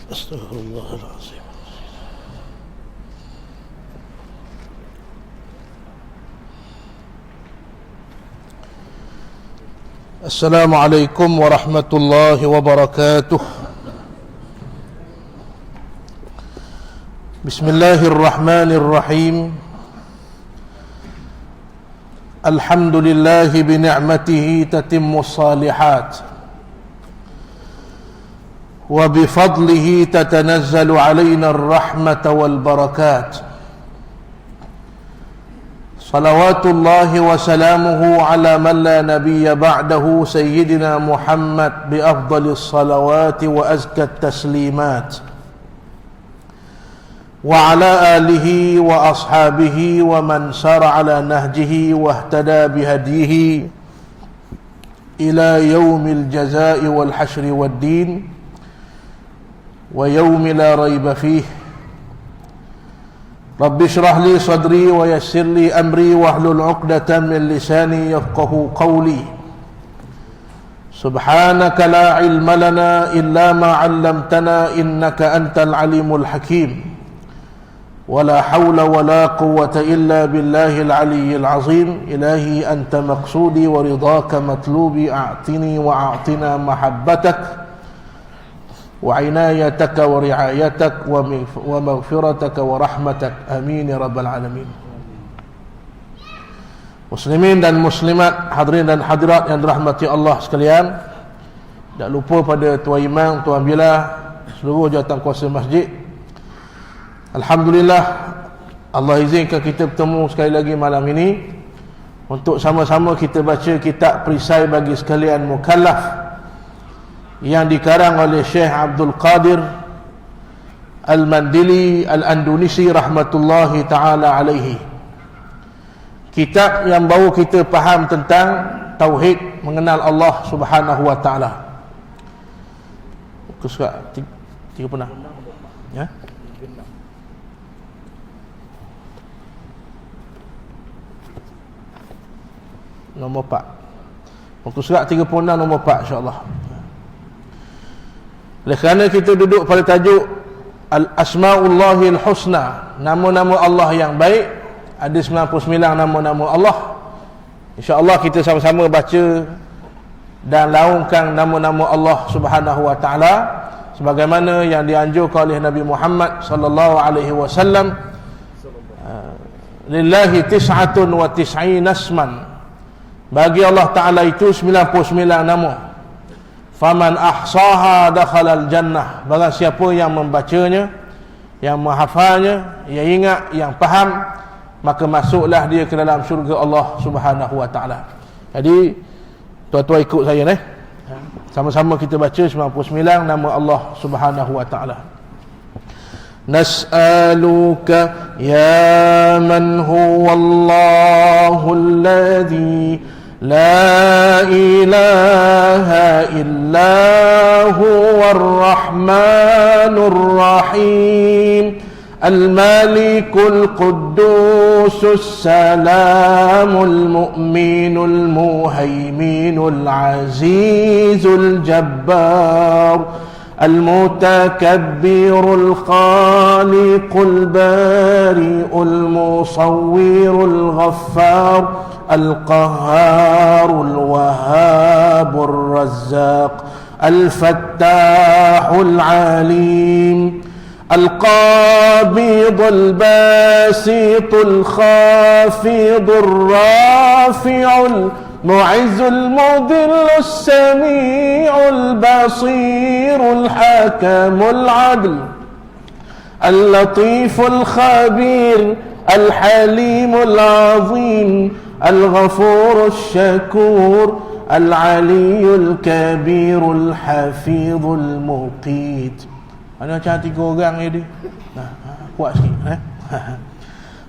أستغفر الله العظيم. السلام عليكم ورحمة الله وبركاته. بسم الله الرحمن الرحيم. الحمد لله بنعمته تتم الصالحات، وبفضله تتنزل علينا الرحمة والبركات. صلوات الله وسلامه على من لا نبي بعده، سيدنا محمد بأفضل الصلوات وأزكى التسليمات، وعلى آله وأصحابه ومن سار على نهجه واهتدى بهديه إلى يوم الجزاء والحشر والدين، ويوم لا ريب فيه. رب اشرح لي صدري ويسر لي أمري واحلل عقدة من لساني يفقه قولي. سبحانك لا علم لنا إلا ما علمتنا إنك أنت العليم الحكيم. ولا حول ولا قوة إلا بالله العلي العظيم. إلهي أنت مقصودي ورضاك مطلوبي، أعطني وأعطنا محبتك وعنايتك ورعايتك ومغفرتك ورحمتك. Amin ya rabbal alamin. Muslimin dan muslimat, hadirin dan hadirat yang dirahmati Allah sekalian, tak lupa pada Tuan Imam, Tuan Bilal, seluruh jawatan kuasa masjid. Alhamdulillah, Allah izinkan kita bertemu sekali lagi malam ini untuk sama-sama kita baca kitab perisai bagi sekalian mukallaf yang dikarang oleh Syekh Abdul Qadir Al-Mandili Al-Andunisi rahmatullahi ta'ala alaihi. Kitab yang baru kita faham tentang tauhid, mengenal Allah subhanahu wa ta'ala. Surat 36 ya? Nombor 4. Muka surat 36 nombor 4 insya-Allah. Oleh kerana kita duduk pada tajuk Al-Asma'ullahil Husna, nama-nama Allah yang baik, ada 99 nama-nama Allah. InsyaAllah kita sama-sama baca dan laungkan nama-nama Allah subhanahu wa ta'ala sebagaimana yang dianjurkan oleh Nabi Muhammad sallallahu alaihi wasallam. Lillahi tis'atun wa tis'ina asman, bagi Allah Ta'ala itu 99 nama. Faman ahsaha dakhalal jannah, barang siapa yang membacanya, yang menghafalnya, yang ingat, yang faham, maka masuklah dia ke dalam syurga Allah subhanahu wa ta'ala. Jadi tuan-tuan ikut saya ni, sama-sama kita baca 99 nama Allah subhanahu wa ta'ala. Nas'aluka ya man huwallahu alladhi la ilaha illa huwar rahmanur rahim, al-malikul quddusus salamul mu'minul muhaiminul azizul jabbar, al-mutakabbirul khaliqul bari'ul musawwirul ghaffar, al-qahharul wahhabur razzaq, al-fattahul alim, al-qabidul basitul khafidul rafi'ul mu'izzul mudhillus sami'ul basirul hakamul adl, al-latiful khabir, al-halimul azim, al-ghafurul syakur, al-aliyul kabirul hafizul muqit. Ada macam 3 orang ni. Kuat sikit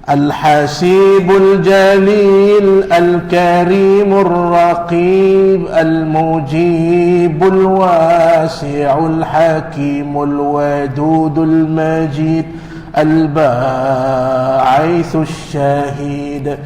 Al-Hasibul Jalil, Al-Karimul Raqib, Al-Mujibul Wasi'ul Hakimul Wadudul Majid, Al-Ba'ithul Shahid,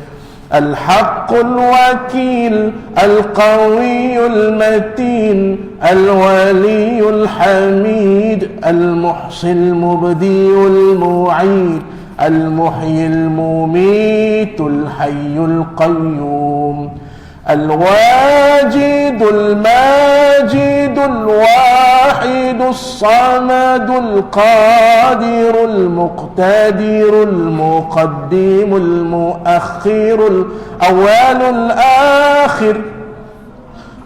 الحق الوكيل القوي المتين الولي الحميد المحصي المبدي المعيد المحيي المميت الحي القيوم الواجد الماجد الواحد الصمد القادر المقتدر المقدم المؤخر الأول الآخر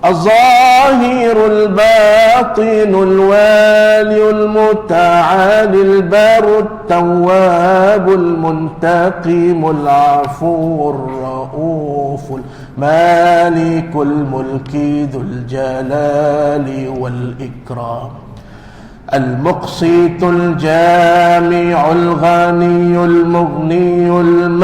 الظاهر الباطن الوالي المتعالي البر التواب المنتقم العفو الرؤوف المالك الملك ذو الجلال والإكرام المقسط الجامع الغني المغني المانع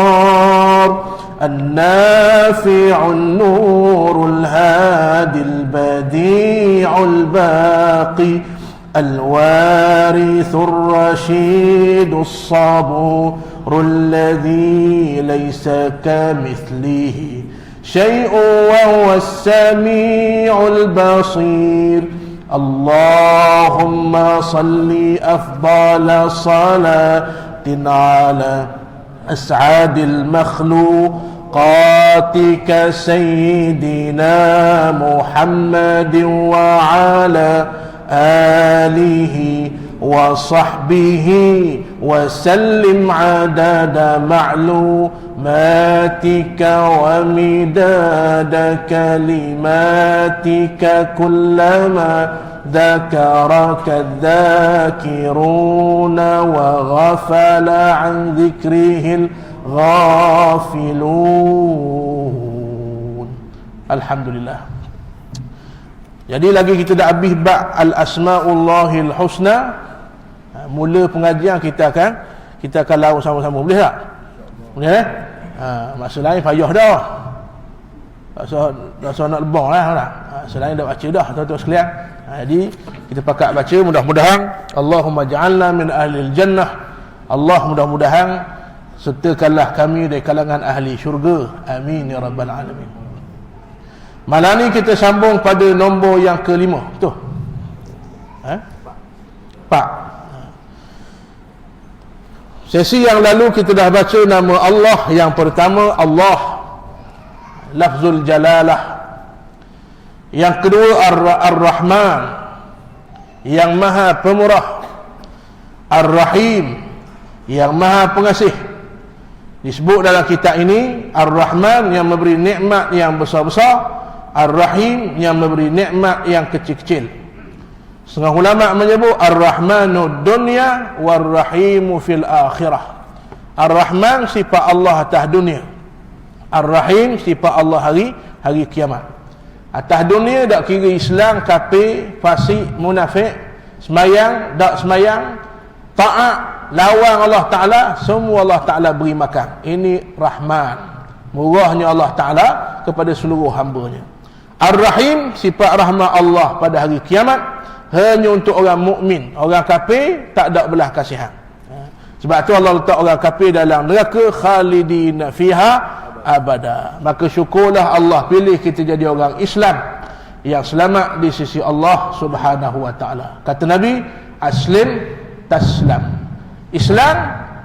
الضار النافع النور الهادي البديع الباقي الوارث الرشيد الصبور الذي ليس كمثله شيء وهو السميع البصير اللهم صل أفضل صلاة على أسعد المخلوقاتك سيدنا محمد وعلى آله وصحبه وسلم عدد معلوماتك ومداد كلماتك كلما ذكرك الذاكرون وغفل عن ذكره الغافلون. Alhamdulillah. Jadi lagi kita dah habis bab al-asmaullahil husna. Mula pengajian kita akan lawan sama-sama. Boleh tak? Boleh masa lain payah dah. Rasa nak lebong lah tak? Masa lain dah baca dah tuan-tuan sekalian. Jadi kita pakat baca, mudah-mudahan Allahumma ja'alna min ahlil jannah. Allah mudah-mudahan sertakanlah kami dari kalangan ahli syurga. Amin ya rabbal alamin. Malam ni kita sambung pada nombor yang kelima. Betul? Pak. Sesi yang lalu kita dah baca nama Allah. Yang pertama Allah, lafzul jalalah. Yang kedua Ar-Rahman, yang maha pemurah. Ar-Rahim, yang maha pengasih. Disebut dalam kitab ini Ar-Rahman, yang memberi nikmat yang besar-besar. Ar-Rahim, yang memberi nikmat yang kecil-kecil. Setengah ulama menyebut Ar-Rahmanu dunya War-Rahimu fil akhirah. Ar-Rahman sifat Allah atas dunia, Ar-Rahim sifat Allah hari kiamat. Atas dunia tak kira Islam, kafir, fasik, munafik, semayang, tak semayang, taat, lawan Allah Ta'ala, semua Allah Ta'ala beri makan. Ini Rahman, murahnya Allah Ta'ala kepada seluruh hambanya. Ar-Rahim, sifat rahmat Allah pada hari kiamat, hanya untuk orang mukmin. Orang kafir tak ada belah kasihan. Sebab tu Allah letak orang kafir dalam neraka khalidina fiha abada. Maka syukurlah Allah pilih kita jadi orang Islam yang selamat di sisi Allah Subhanahu wa taala. Kata Nabi, aslim taslam. Islam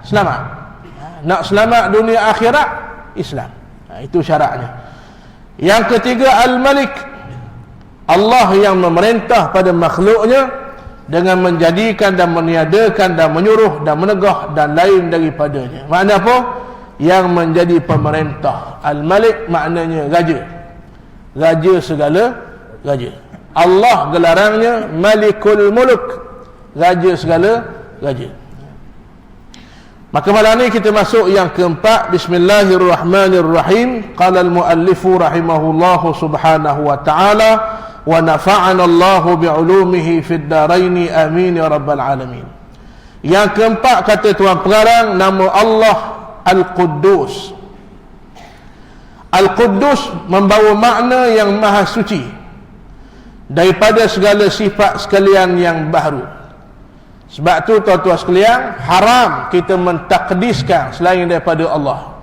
selamat. Nak selamat dunia akhirat, Islam. Itu syaratnya. Yang ketiga Al-Malik, Allah yang memerintah pada makhluknya dengan menjadikan dan meniadakan dan menyuruh dan menegah dan lain daripadanya. Makna apa? Yang menjadi pemerintah. Al-Malik maknanya raja, raja segala raja. Allah gelarangnya Malikul Muluk, raja segala raja. Maka malam ni kita masuk yang keempat. Bismillahirrahmanirrahim. Qala al-muallifu rahimahullahu subhanahu wa ta'ala wa nafa'ana Allahu bi'ulumihi fid daraini amin ya rabbal alamin. Yang keempat kata tuan pengarang, nama Allah Al-Quddus. Al-Quddus membawa makna yang maha suci daripada segala sifat sekalian yang baharu. Sebab tu tuan-tuan sekalian, haram kita mentakdiskan selain daripada Allah.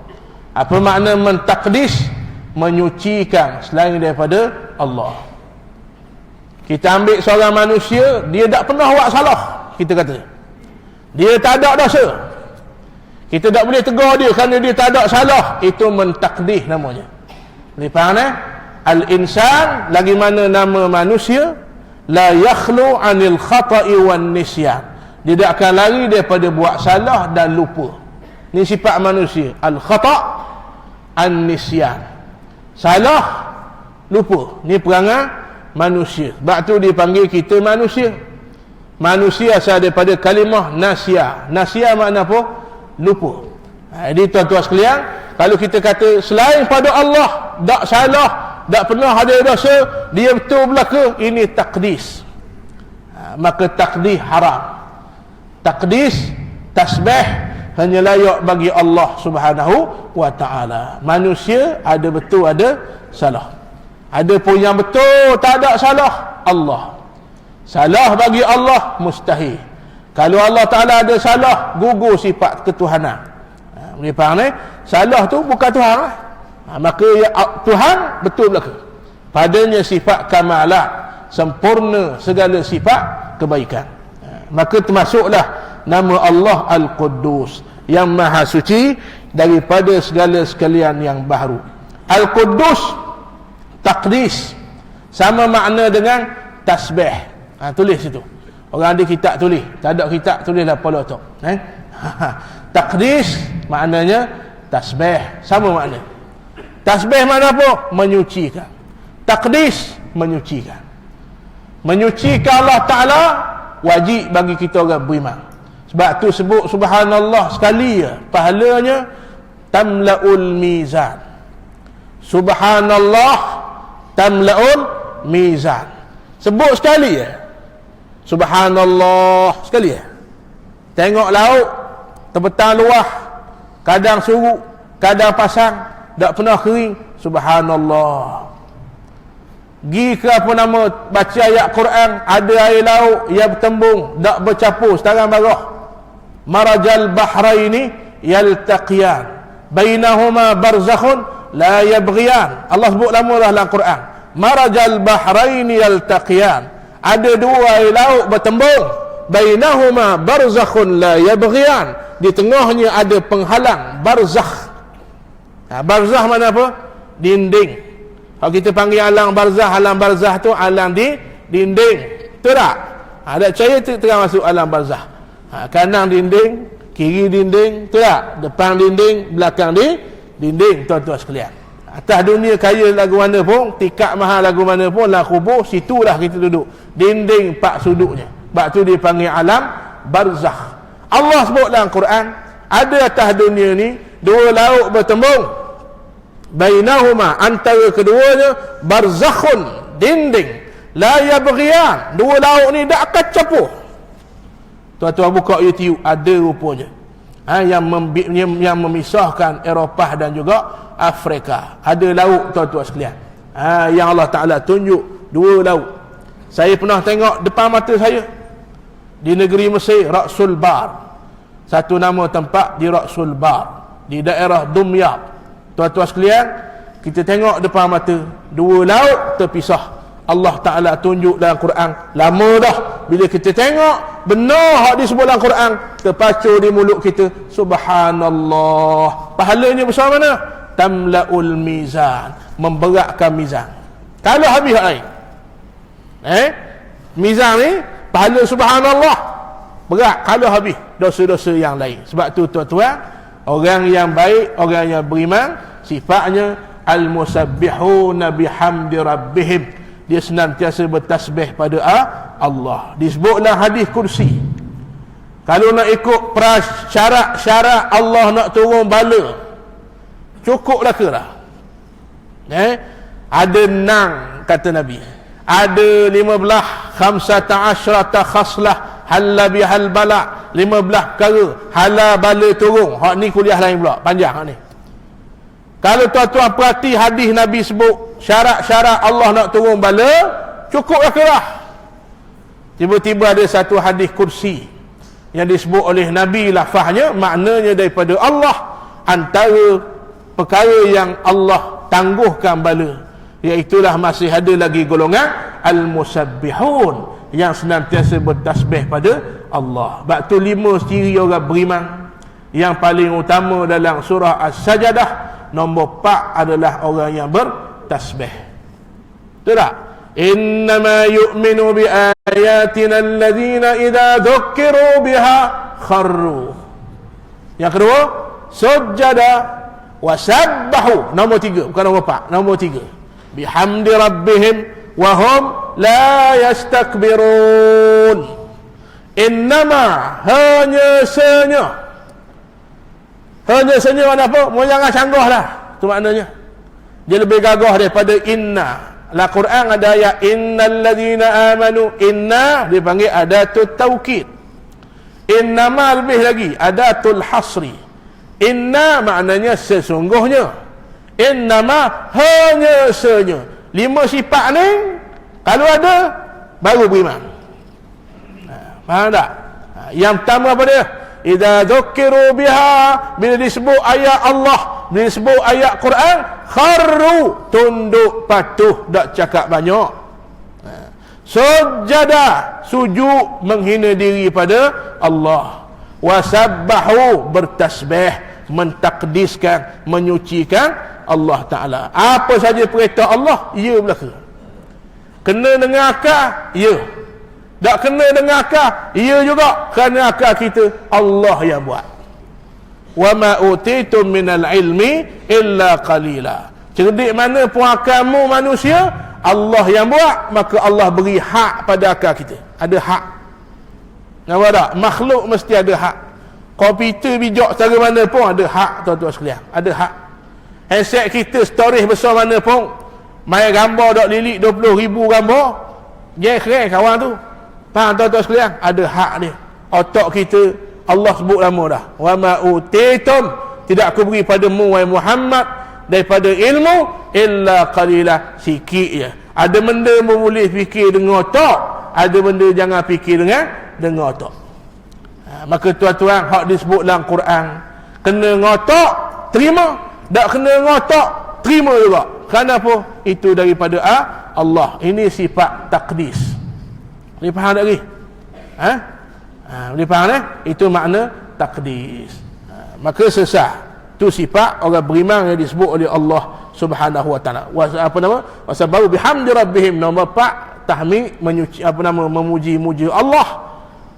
Apa makna mentakdis? Menyucikan selain daripada Allah. Kita ambil seorang manusia, dia tak pernah buat salah, kita kata dia tak ada dosa, kita tak boleh tegur dia kerana dia tak ada salah. Itu mentakdis namanya. Boleh faham al-insan, lagi mana nama manusia, la yakhlu anil khata'i wan nisyan, dia tak akan lari daripada buat salah dan lupa. Ini sifat manusia, al-khata' an-nisyan, salah, lupa. Ini perangai manusia. Sebab tu dipanggil kita manusia. Manusia asal daripada kalimah nasya. Nasya makna apa? Lupa. Jadi tuan-tuan sekalian, kalau kita kata selain pada Allah tak salah, tak pernah ada dosa, dia betul belaka, ini takdis. Maka takdis haram. Takdis, tasbih hanya layak bagi Allah Subhanahu wa ta'ala. Manusia ada betul, ada salah. Ada pun yang betul, tak ada salah, Allah. Salah bagi Allah mustahil. Kalau Allah Ta'ala ada salah, gugur sifat ketuhanan. Boleh faham salah tu bukan Tuhan maka ya, Tuhan betul belaka. Padanya sifat kamalat, sempurna segala sifat kebaikan. Maka termasuklah nama Allah Al-Quddus, yang maha suci daripada segala sekalian yang baharu. Al-Quddus, takdis, sama makna dengan tasbih. Tulis situ. Orang ada kitab tulis, tak ada kitab tulislah pala otak. Takdis maknanya tasbih, sama makna. Tasbih makna apa? Menyucikan. Takdis menyucikan. Menyucikan Allah Ta'ala wajib bagi kita orang beriman. Sebab tu sebut subhanallah sekali ya, pahalanya tamla'ul mizan. Subhanallah tamla'ul mizan. Sebut sekali ya, subhanallah sekali ya. Tengok laut terbentang luah, kadang surut, kadang pasang, tak pernah kering, subhanallah. Gi ke apa nama, baca ayat Quran, ada air laut yang bertembung, tak bercampur setarang barah. Marajal bahraini yaltaqiyan bainahuma barzakhun la yabghiyan. Allah sebut lama dah dalam Quran. Marajal bahraini yaltaqiyan, ada dua air laut bertembung, bainahuma barzakhun la yabghiyan, di tengahnya ada penghalang, barzakh. Barzakh mana apa? Dinding. Kalau kita panggil alang barzah tu alang di dinding, betul tak? Ada cahaya tengah masuk alang barzah. Kanan dinding, kiri dinding, betul tak? Depan dinding, belakang dinding, tuan-tuan sekalian. Atas dunia kaya lagu mana pun, tikak mahal lagu mana pun, lah kubur, situlah kita duduk. Dinding 4 sudutnya. Sebab tu dipanggil alam barzakh. Allah sebut dalam Quran, ada atas dunia ni dua laut bertembung, bainahuma, antara keduanya, barzakhun, dinding, la yabghiyan, dua laut ni tak akan campur. Tuan-tuan buka YouTube, ada rupanya yang memisahkan Eropah dan juga Afrika. Ada laut, tuan-tuan sekalian, yang Allah Ta'ala tunjuk dua laut. Saya pernah tengok depan mata saya di negeri Mesir, Ra'sul Bar. Satu nama tempat di Ra'sul Bar, di daerah Dumyat. Tuan-tuan sekalian, kita tengok depan mata dua laut terpisah. Allah Ta'ala tunjuk dalam Quran. Lama dah bila kita tengok benar hak disebut dalam Quran, terpacu di mulut kita, subhanallah. Pahalanya besar mana? Tamla'ul mizan, memberatkan mizan. Kalau habis air, mizan ni pahala subhanallah berat kalau habis dosa-dosa yang lain. Sebab tu tuan-tuan, orang yang baik, orang yang beriman, sifatnya al-musabbihuna bihamdi rabbihim, dia senantiasa bertasbih pada Allah. Disebutlah hadis kursi, kalau nak ikut syarat Allah nak turun bala, cukuplah ke lah? Ada 6 kata Nabi, ada 15 khaslah halla bihal bala, 15 perkara hala bala turun. Hak ni kuliah lain pula, panjang hak ni. Kalau tuan-tuan perhati hadis Nabi sebut syarat-syarat Allah nak turun bala, cukuplah ke lah? Tiba-tiba ada satu hadis kursi, yang disebut oleh Nabi lafaznya maknanya daripada Allah, antara perkara yang Allah tangguhkan bala, iaitulah masih ada lagi golongan al-musabbihun yang senantiasa bertasbih pada Allah. Sebab tu 5 ciri orang beriman yang paling utama dalam surah As-Sajdah, nombor 4 adalah orang yang bertasbih. Betul tak? Innama yu'minu bi ayatina alladhina idza dzukkiru biha kharru. Yang kedua, sujada wa sabbahu. Nombor 3, bukan nombor 4, nombor 3. Bihamdi rabbihim wa hum la yastakbirun. Innama, hanya senya mana apa? Mu jangan canggah lah, itu maknanya. Dia lebih gagah daripada inna. Al Quran ada ayat innal ladzina amanu, inna dipanggil adatut taukid. Innama lebih lagi adatul hasri. Inna maknanya sesungguhnya. Innama hanya senya. 5 sifat ni kalau ada baru beriman. Faham tak? Yang pertama apa dia? Idza dzukkiru biha, bila disebut ayat Allah, bila disebut ayat Quran, kharru, tunduk patuh, tak cakap banyak. Sujada, sujud menghina diri pada Allah. Wasabbahu, bertasbih, mentakdiskan, menyucikan Allah Ta'ala. Apa saja perintah Allah, ya belaka. Kena dengan akal, ya. Tak kena dengan akal, ya juga. Kerana akal kita Allah yang buat. Wa ma utitum minal ilmi illa qalila. Cerdik mana pun akalmu manusia, Allah yang buat, maka Allah beri hak pada akal kita. Ada hak. Nampak tak? Makhluk mesti ada hak. Komputer bijak cara mana pun ada hak, tuan-tuan sekalian. Ada hak. Handset kita storage besar mana pun, main gambar dok lilik 20,000 gambar, dia keren kawan tu. Faham tuan-tuan sekalian? Ada hak dia. Otak kita Allah sebut lama dah. Wa ma utitum, tidak aku beri padamu wahai Muhammad daripada ilmu illa qalila, sikit je. Ada benda boleh fikir dengan otak, ada benda jangan fikir dengan otak. Maka tuan-tuan, hak disebut dalam Quran, kena dengan otak terima, tak kena dengan otak terima juga. Kenapa? Itu daripada Allah. Ini sifat takdis. Boleh faham tak lagi? Boleh faham Itu makna takdis. Maka sesah. Itu sifat orang beriman yang disebut oleh Allah Subhanahu wa taala. Apa nama? Wasabbahu bihamdi rabbihim. Nombor 4, tahmid, memuji-muji Allah.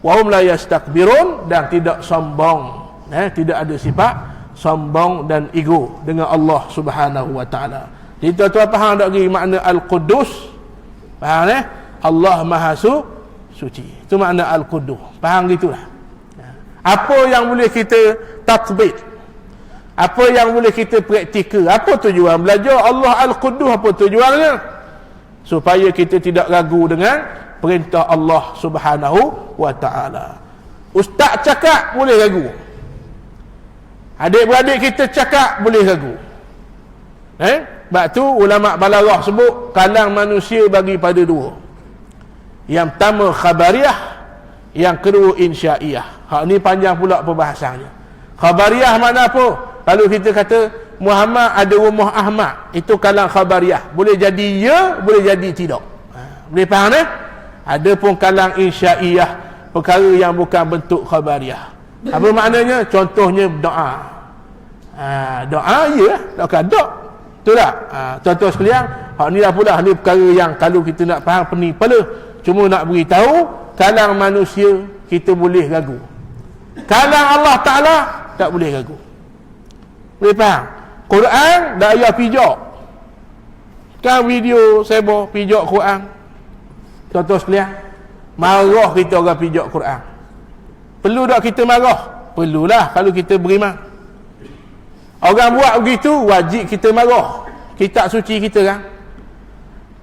Wa hum la yastakbirun, dan tidak sombong. Tidak ada sifat sombong dan ego dengan Allah Subhanahu wa taala. Jadi tuan-tuan faham tak lagi makna Al-Quddus? Faham Allah Maha Suci. Itu makna Al-Quddus. Faham gitulah. Apa yang boleh kita tatbik? Apa yang boleh kita praktikal? Apa tujuan belajar Allah Al-Quddus? Apa tujuannya? Supaya kita tidak ragu dengan perintah Allah Subhanahu wa taala. Ustaz cakap boleh ragu. Adik-beradik kita cakap boleh ragu. Sebab tu ulama balaghah sebut kalang manusia bagi pada 2. Yang pertama khabariyah, yang kedua insyaiyah. Hak ni panjang pula perbahasannya. Khabariyah mana apa? Kalau kita kata Muhammad ada rumah Ahmad, itu kalang khabariyah. Boleh jadi ya, boleh jadi tidak. Boleh faham Ada pun kalang insyaiyah, perkara yang bukan bentuk khabariyah. Apa maknanya? Contohnya doa. Doa ya, tak ada. Betul tak? Tuan-tuan sekalian, hak ni lah pula ni perkara yang kalau kita nak faham pening kepala. Cuma nak beritahu, kalang manusia kita boleh ragu. Kalang Allah Ta'ala tak boleh ragu. Boleh faham? Quran tak payah pijak. Kan video saya bawa pijak Quran. Tuan-tuan sekalian, marah kita orang pijak Quran. Perlu tak kita marah? Perlulah kalau kita beriman. Orang buat begitu, wajib kita marah. Kitab suci kita kan.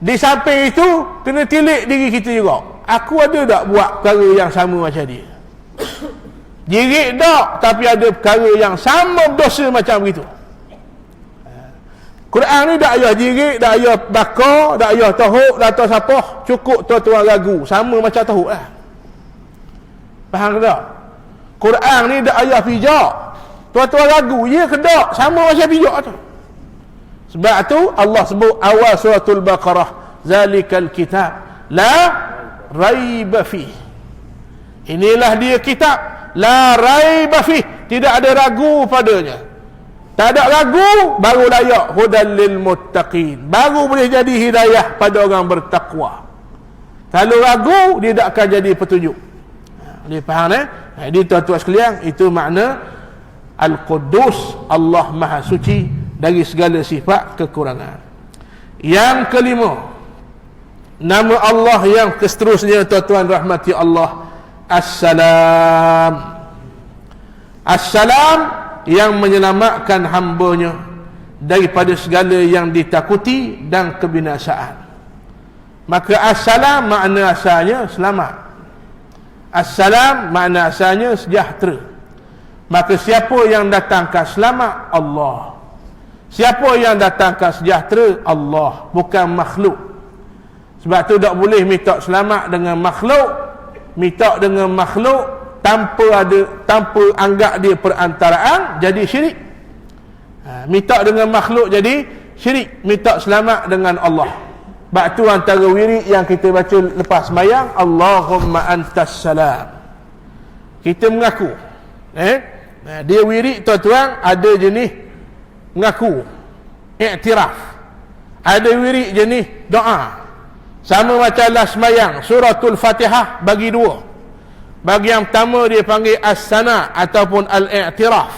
Di samping itu, kena tilik diri kita juga. Aku ada tak buat perkara yang sama macam dia? Jirik tak, tapi ada perkara yang sama berdosa macam begitu. Quran ni tak payah jirik, tak payah bakar, tak payah tahuk, tak tahu siapa. Cukup tuan-tuan ragu. Sama macam tahuk lah. Faham tak? Quran ni dak ayah pijak. Tuan-tuan ragu, ya ke tak? Sama macam pijak tu. Sebab tu Allah sebut awal suratul Baqarah, zalikal kitab la raiba fi. Inilah dia kitab la raiba fi, tidak ada ragu padanya. Tak ada ragu, baru layak hudal lil muttaqin, baru boleh jadi hidayah pada orang bertakwa. Kalau ragu, dia tak akan jadi petunjuk. Dia faham Jadi tuan-tuan sekalian, itu makna Al-Quddus, Allah Maha Suci dari segala sifat kekurangan. Yang kelima, nama Allah yang seterusnya tuan-tuan rahmati Allah, As-Salam. As-Salam yang menyelamatkan hambanya daripada segala yang ditakuti dan kebinasaan. Maka As-Salam makna asalnya selamat. As-Salam makna asalnya sejahtera. Maka siapa yang datangkan selamat? Allah. Siapa yang datangkan sejahtera? Allah, bukan makhluk. Sebab tu tak boleh minta selamat dengan makhluk. Minta dengan makhluk tanpa anggap dia perantaraan, jadi syirik. Minta dengan makhluk jadi syirik. Minta selamat dengan Allah. Sebab tu antara wirid yang kita baca lepas sembahyang, Allahumma antas salam. Kita mengaku. Dia wirid tuan-tuan ada jenis mengaku, iktiraf. Ada wirid jenis doa. Sama macam last sembahyang, suratul Fatihah bagi dua. Bagi yang pertama dia panggil as-sana ataupun al-i'tiraf.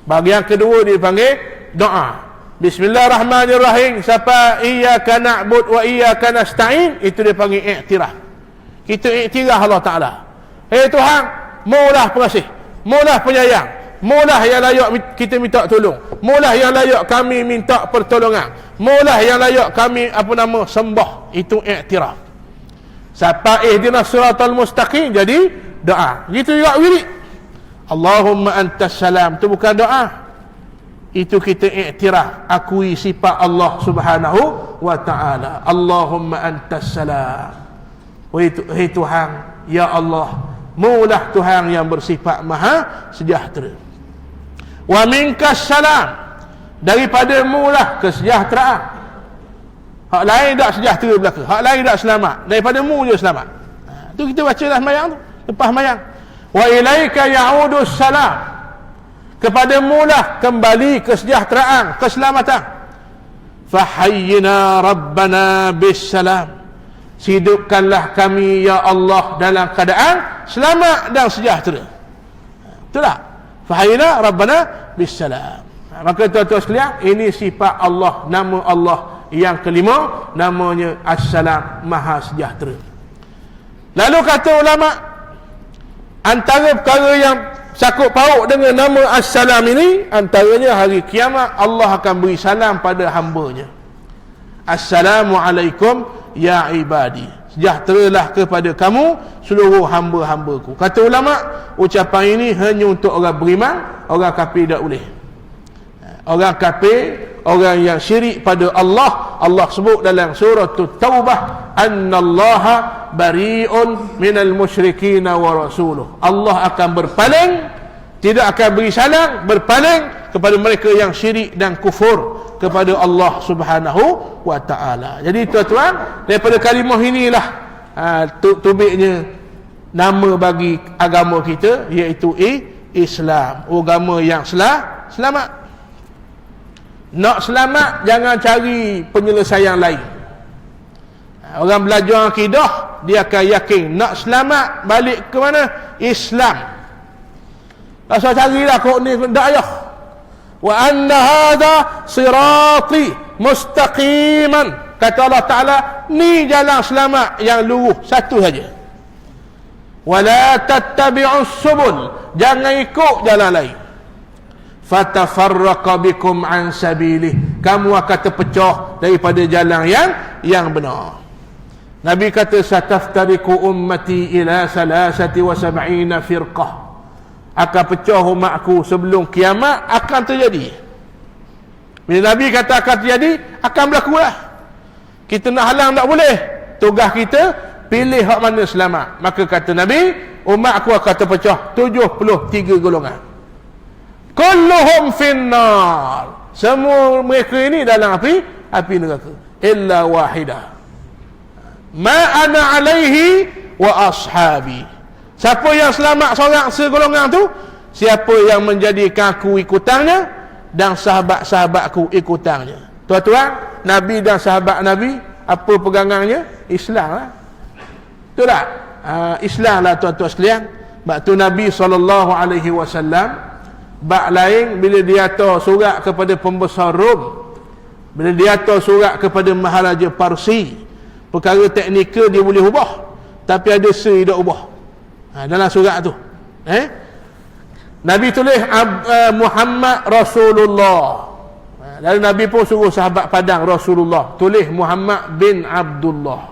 Bagi yang kedua dia panggil doa. Bismillahirrahmanirrahim. Siapa iyyaka na'bud wa iyyaka nasta'in, itu dia panggil i'tiraf. Kita i'tiraf Allah Taala. Hei Tuhan, Maulah pengasih, Maulah penyayang, Maulah yang layak kita minta tolong, Maulah yang layak kami minta pertolongan, Maulah yang layak kami sembah. Itu i'tiraf. Siapa ihdinas siratal mustaqim, jadi doa. Gitu juga wirid. Allahumma antas salam, itu bukan doa. Itu kita iktiraf, akui sifat Allah Subhanahu wa taala. Allahumma antas salam. Wahai Tuhan, ya Allah, Maulah Tuhan yang bersifat maha sejahtera. Wa minkas salam, daripada Maulah kesejahteraan. Hak lain tak sejahtera belaka, hak lain tak selamat, daripada Mu je selamat. Itu kita baca dah sembahyang tu, lepas sembahyang. Wa ilaika ya'udus salam, kepada Mulah kembali kesejahteraan, keselamatan. Fahayyina rabbana bisalam, hidupkanlah kami ya Allah dalam keadaan selamat dan sejahtera. Betul tak? Fahayyina rabbana bisalam. Maka tuan-tuan sekalian, ini sifat Allah, nama Allah yang kelima, namanya As-Salam, maha sejahtera. Lalu kata ulama, antara perkara yang sakut paut dengan nama As-Salam ini, antaranya hari kiamat Allah akan beri salam pada hambanya. Assalamualaikum ya ibadi, sejahteralah kepada kamu seluruh hamba-hambaku. Kata ulama, ucapan ini hanya untuk orang beriman, orang kafir tak boleh. Orang kafir, orang yang syirik pada Allah, Allah sebut dalam surah Taubah, annallaha bari'un minal musyrikin wa rasuluh. Allah akan berpaling, tidak akan beri salam, berpaling kepada mereka yang syirik dan kufur kepada Allah Subhanahu wa taala. Jadi tuan-tuan, daripada kalimah inilah tubiknya nama bagi agama kita, iaitu Islam, agama yang selamat. Nak selamat, jangan cari penyelesaian lain. Orang belajar akidah, dia akan yakin nak selamat balik ke mana? Islam. Rasa carilah kok ni tak payah. Wa anna hadha sirati mustaqiman, kata Allah Ta'ala, ni jalan selamat yang lurus, satu saja. Wala tattabi'us subul, jangan ikut jalan lain. Fatafarraqa bikum an sabilih, kamu akan terpecah daripada jalan yang benar. Nabi kata, sataftariqu ummati ila 73 firqah, akan pecah umatku sebelum kiamat akan terjadi. Bila Nabi kata akan terjadi, akan berlaku lah. Kita nak halang tak boleh. Tugas kita pilih hak mana selamat. Maka kata Nabi, umat aku akan terpecah 73 golongan. Kulluhum finnar. Semua mereka ini dalam api neraka. Illa wahidah. Ma ana alaihi wa ashabi. Siapa yang selamat seorang segolongan tu? Siapa yang menjadikan aku ikutannya dan sahabat-sahabatku ikutannya. Tuan-tuan, Nabi dan sahabat Nabi, apa pegangannya? Islam lah. Betul tak? Islam lah tuan-tuan sekalian. Sebab tu Nabi SAW bab lain bila dia hantar surat kepada pembesar Rom, bila dia hantar surat kepada Maharaja Parsi, perkara teknikal dia boleh ubah, tapi ada tidak ubah. Dalam surat tu Nabi tulis Muhammad Rasulullah. Lalu Nabi pun suruh sahabat Padang Rasulullah tulis Muhammad bin Abdullah.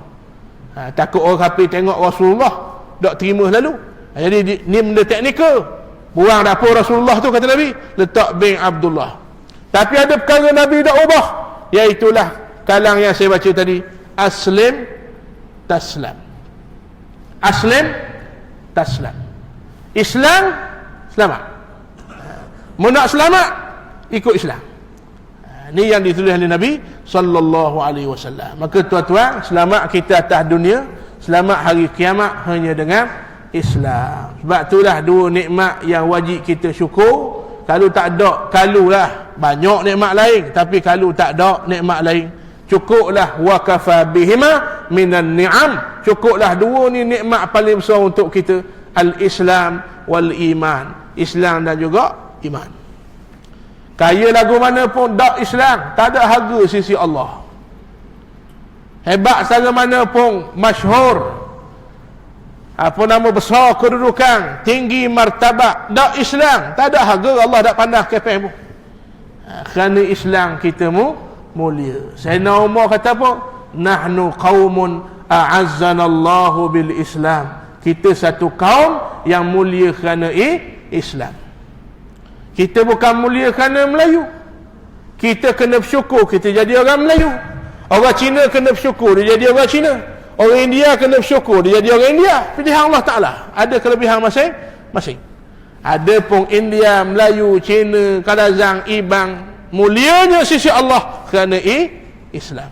Takut orang kafir tengok Rasulullah tak terima lalu. Jadi ni benda teknikal. Buang dapur Rasulullah tu, kata Nabi, letak bin Abdullah. Tapi ada perkara Nabi tak ubah, iaitulah kalang yang saya baca tadi, aslim taslam. Aslim taslam. Islam selamat. Mau nak selamat, ikut Islam. Ini yang ditulis oleh Nabi sallallahu alaihi wasallam. Maka tuan-tuan, selamat kita atas dunia, selamat hari kiamat hanya dengan Islam. Sebab itulah dua nikmat yang wajib kita syukur. Kalau tak ada, kalulah banyak nikmat lain, tapi kalau tak ada nikmat lain, cukuplah wa kafa bihima minan ni'am. Cukuplah dua ni nikmat paling besar untuk kita, al-Islam wal iman. Islam dan juga iman. Kaya lagu mana pun tak Islam, tak ada harga sisi Allah. Hebat sahaja mana pun, masyhur, apa nama besar kedudukan, tinggi martabat, tak Islam, tak ada harga, Allah tak pandang kepeng pun. Kerana Islam kita mulia. Sayyidina Umar kata apa? Nahnu qaumun a'azzanallahu bil Islam. Kita satu kaum yang mulia kerana Islam. Kita bukan mulia kerana Melayu. Kita kena bersyukur kita jadi orang Melayu. Orang Cina kena bersyukur dia jadi orang Cina. Orang India kena bersyukur dia jadi orang India. Pilihan Allah Ta'ala. Ada kelebihan masing-masing. Ada pun India, Melayu, Cina, Kadazan, Ibang, mulianya sisi Allah kerana Islam.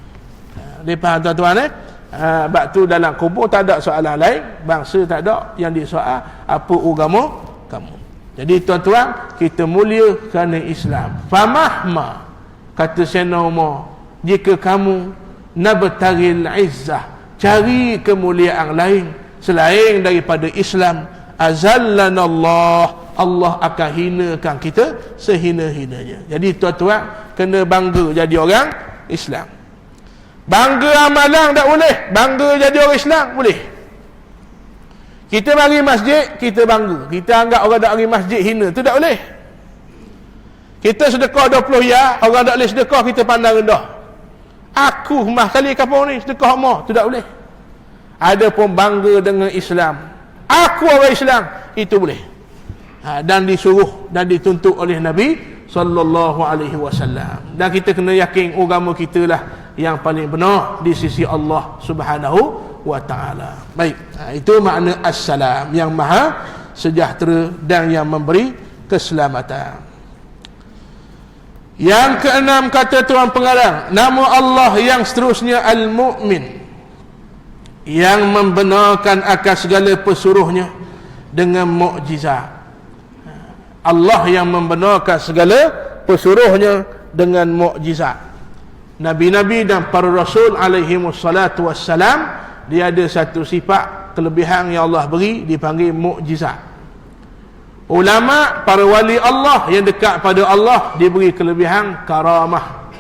Dia faham tuan-tuan sebab tu dalam kubur tak ada soalan lain, bangsa tak ada yang disoal apa agama kamu. Jadi tuan-tuan, kita mulia kerana Islam. Famahma, kata Sayyidina Umar, jika kamu nabtaril izzah, cari kemuliaan lain selain daripada Islam, azallanallah, Allah akan hinakan kita sehina-hinanya. Jadi tuan-tuan, kena bangga jadi orang Islam. Bangga amalan tak boleh, bangga jadi orang Islam boleh. Kita mari masjid, kita bangga, kita anggap orang tak mari masjid hina, tu tak boleh. Kita sedekah 20 ya, orang tak boleh sedekah, kita pandang rendah. Aku mah kali kapau ni sedekah mah, tu tak boleh. Ada pun bangga dengan Islam, aku orang Islam, itu boleh. Dan disuruh dan dituntut oleh Nabi sallallahu alaihi wasallam. Dan kita kena yakin agama kita lah yang paling benar di sisi Allah Subhanahu wa ta'ala. Baik, itu makna assalam, yang maha sejahtera dan yang memberi keselamatan. Yang keenam, kata tuan pengarang, nama Allah yang seterusnya Al-Mu'min, yang membenarkan akan segala pesuruhnya dengan mukjizat. Allah yang membenarkan segala pesuruhnya dengan mukjizat. Nabi-nabi dan para rasul alaihi wassalatu wassalam, dia ada satu sifat kelebihan yang Allah beri, dipanggil mukjizat. Ulama, para wali Allah yang dekat pada Allah, diberi kelebihan karamah.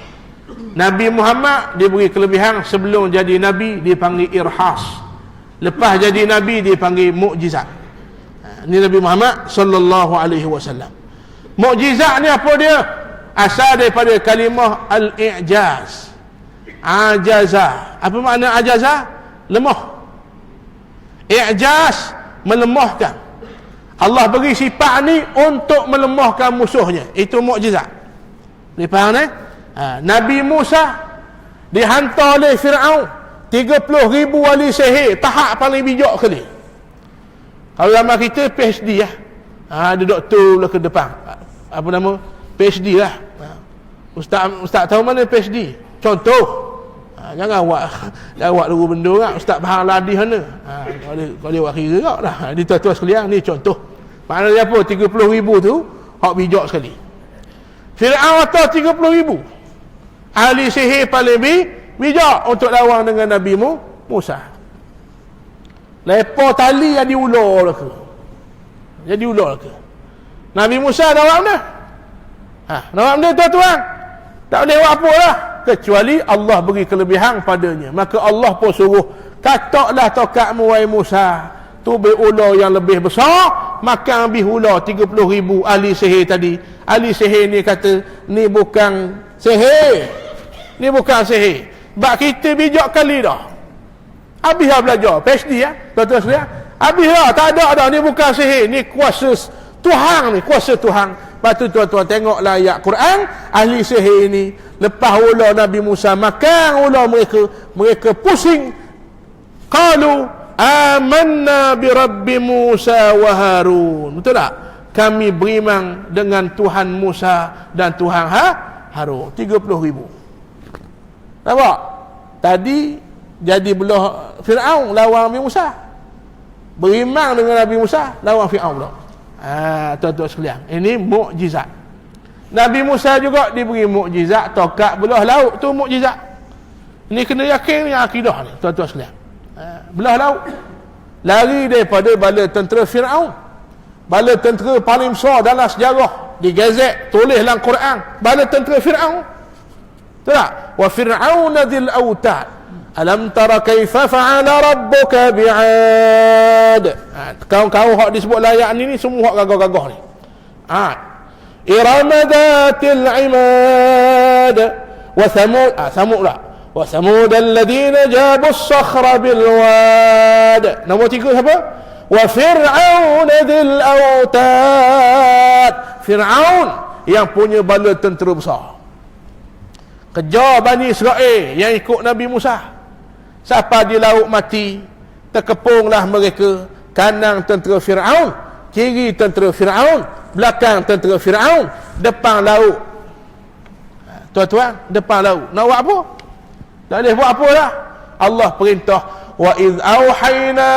Nabi Muhammad diberi kelebihan sebelum jadi Nabi dipanggil irhas, lepas jadi Nabi dipanggil mukjizat. Ini Nabi Muhammad sallallahu alaihi wasallam. Mukjizat ni apa dia? Asal daripada kalimah al-i'jaz. Ajaza. Apa makna ajaza? Lemah. I'jaz, melemahkan. Allah beri sifat ni untuk melemahkan musuhnya. Itu mukjizat. Ni faham ni? Nabi Musa dihantar oleh Fir'aun 30,000 ahli sihir, tahap paling bijak sekali. Kalau lama kita PhD lah. Ada doktor lah ke depan. Apa nama? PhD lah. Ustaz tahu mana PhD? Contoh. Jangan awak dulu benda kan. Ustaz faham ladih mana. Kalau dia awak kira tak dah. Dia tuan-tuan sekalian, ni contoh. Maknanya apa? 30,000 tu hak bijak sekali. Fir'aun atau 30,000 ahli sihir paling bijak untuk lawan dengan Nabi Musa. Lepas tali jadi ular ke? Jadi ular ke? Nabi Musa nak buat benda? Nak buat benda tuan-tuan? Tak boleh buat apa lah. Kecuali Allah beri kelebihan padanya. Maka Allah pun suruh, kataklah tokatmu wahai Musa, tu berular yang lebih besar, makan habis ular 30,000 ahli sihir tadi. Ahli sihir ni kata, ni bukan sihir. Ni bukan sihir. Sebab kita bijak kali dah. Habis dah belajar. PhD ya. Tuan-tuan sekalian. Habis dah. Tak ada dah. Ni bukan sihir. Ni kuasa Tuhan ni. Kuasa Tuhan. Lepas tu tuan-tuan tengoklah ayat Quran. Ahli sihir ni. Lepas ular Nabi Musa makan ular mereka. Mereka pusing. Qalu amanna bi Rabbi Musa wa Harun. Betul tak? Kami beriman dengan Tuhan Musa dan Tuhan Harun. 30,000. Nampak? Tadi jadi belah Fir'aun lawan Nabi Musa. Beriman dengan Nabi Musa lawan Fir'aun pula. Tuan-tuan sekalian, ini mukjizat. Nabi Musa juga diberi mukjizat, tokat belah laut tu mukjizat. Ini kena yakin ni akidah ni, tuan-tuan sekalian. Belah laut. Lari daripada bala tentera Fir'aun. Bala tentera paling besar dalam sejarah. Digazet, tulis dalam Quran. Bala tentera Fir'aun. Tak? Wa fir'auna dzil autad alam tara kaifa fa'ala rabbuka bi'ad. Kawan-kawan hak disebut layak ni semua hak gagah-gagah ni. Irama dhatil imad wa thamud thamud lah. Wa thamud alladhina jabu as-sakhra bil wad. Nombor 3 siapa? Wa fir'auna dzil autad. Fir'aun yang punya bala tentera besar. Kejar Bani Israel yang ikut Nabi Musa. Siapa di laut mati, terkepunglah mereka. Kanan tentera Fir'aun, kiri tentera Fir'aun, belakang tentera Fir'aun, depan laut. Tuan-tuan, depan laut. Nak buat apa? Tak boleh buat apa lah. Allah perintah, wa idh auhayna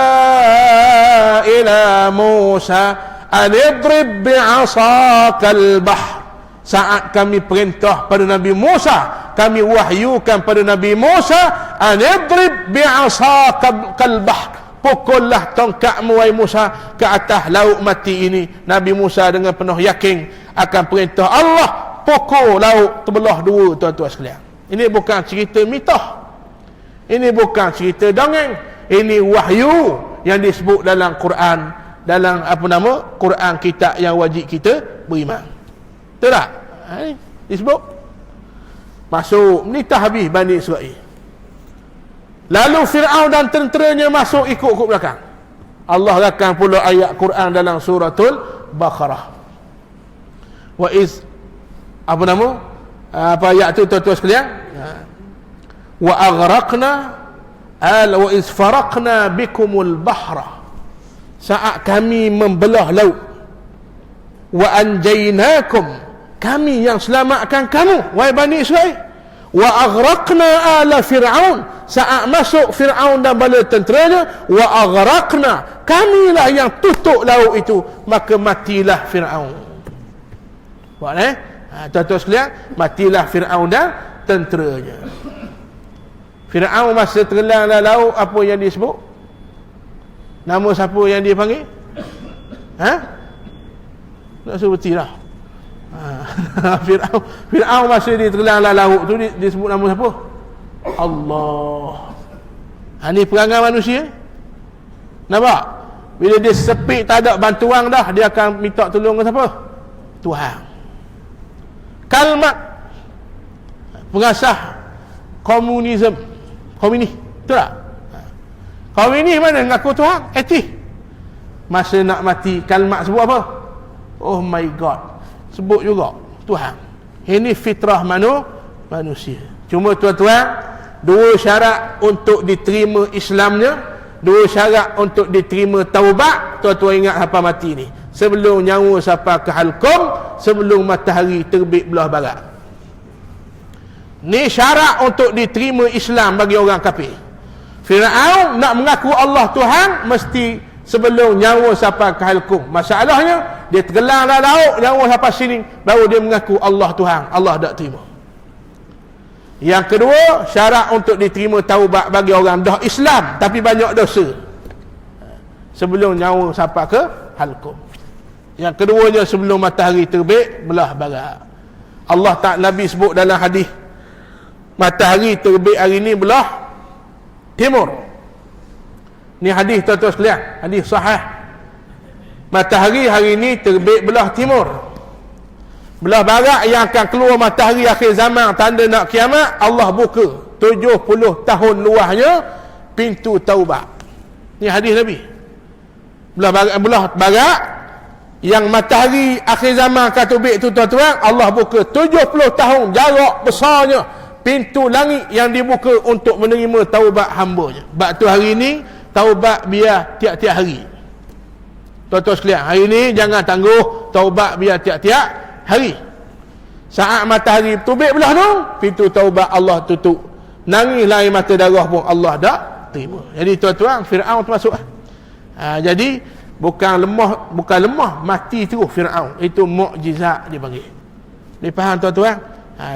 ila Musa an idrib bi'asakal bahr. Saat kami perintah pada Nabi Musa, kami wahyukan pada Nabi Musa, anidrib bi'asakal bahr, pukullah tongkatmu wahai Musa ke atas laut mati ini. Nabi Musa dengan penuh yakin akan perintah Allah, pukul laut terbelah dua. Tuan-tuan sekalian, ini bukan cerita mitah, ini bukan cerita dongeng, ini wahyu yang disebut dalam Quran, dalam apa nama Quran, kitab yang wajib kita beriman. Betul tak? Disebut masuk ni habis Bani Israel. Lalu Fir'aun dan tenteranya masuk ikut belakang. Allah rakam pula ayat Quran dalam suratul Baqarah. Wa iz apa nama? Apa ayat tu tuan-tuan sekalian? Wa aghraqna wa iz faraqna bikumul bahra. Saat kami membelah laut. Wa anjaynakum, kami yang selamatkan kamu wahai Bani Israel. Wa aghraqna ala Fir'aun, saat masuk Fir'aun dan bala tenteranya, wa aghraqna, kamilah yang tutup laut itu, maka matilah Fir'aun. Buat tuan-tuan sekalian, matilah Fir'aun dan tenteranya. Fir'aun masa tenggelam dalam laut, apa yang disebut? Nama siapa yang dia panggil? Tak seperti lah. Fir'aun masa dia tenggelam dalam laut tu, dia sebut nama siapa? Allah. Ini perangai manusia. Nampak? Bila dia sepik tak ada bantuan dah, dia akan minta tolong ke siapa? Tuhan. Kalmat pengasas komunis. Betul tak? Komunis mana ngaku Tuhan? Etis. Masa nak mati, kalmat sebut apa? Oh my God. Sebut juga Tuhan. Ini fitrah manusia. Cuma tuan-tuan, dua syarat untuk diterima Islamnya, dua syarat untuk diterima taubat. Tuan-tuan ingat apa mati ni, sebelum nyawa sampai ke halqum, sebelum matahari terbit belah barat. Ni syarat untuk diterima Islam bagi orang kafir. Firaun nak mengaku Allah Tuhan mesti sebelum nyawa sampai ke halqum. Masalahnya dia tergelam dalam laut, nyawa sampai sini, baru dia mengaku Allah Tuhan. Allah tak terima. Yang kedua, syarat untuk diterima taubat bagi orang dah Islam tapi banyak dosa, sebelum nyawa sampai ke halqum. Yang keduanya sebelum matahari terbit belah barat. Allah tak, Nabi sebut dalam hadis, matahari terbit hari ni belah timur. Ni hadis tuan-tuan sekalian, hadis sahih. Matahari hari ni terbit belah timur. Belah barat yang akan keluar matahari akhir zaman, tanda nak kiamat, Allah buka 70 tahun luasnya pintu taubat. Ni hadis Nabi. Belah barat yang matahari akhir zaman akan terbit tu tuan-tuan, Allah buka 70 tahun jarak besarnya pintu langit yang dibuka untuk menerima taubat hamba-Nya. Sebab tu hari ni taubat biar tiap-tiap hari. Tuan-tuan sekalian, hari ni jangan tangguh, taubat biar tiap-tiap hari. Saat matahari terbit belah tu, pintu taubat Allah tutup. Nangislah air mata darah pun Allah tak terima. Jadi tuan-tuan, Firaun termasuk. Jadi bukan lemah, mati terus Firaun. Itu mukjizat dia panggil. Dia faham tuan-tuan?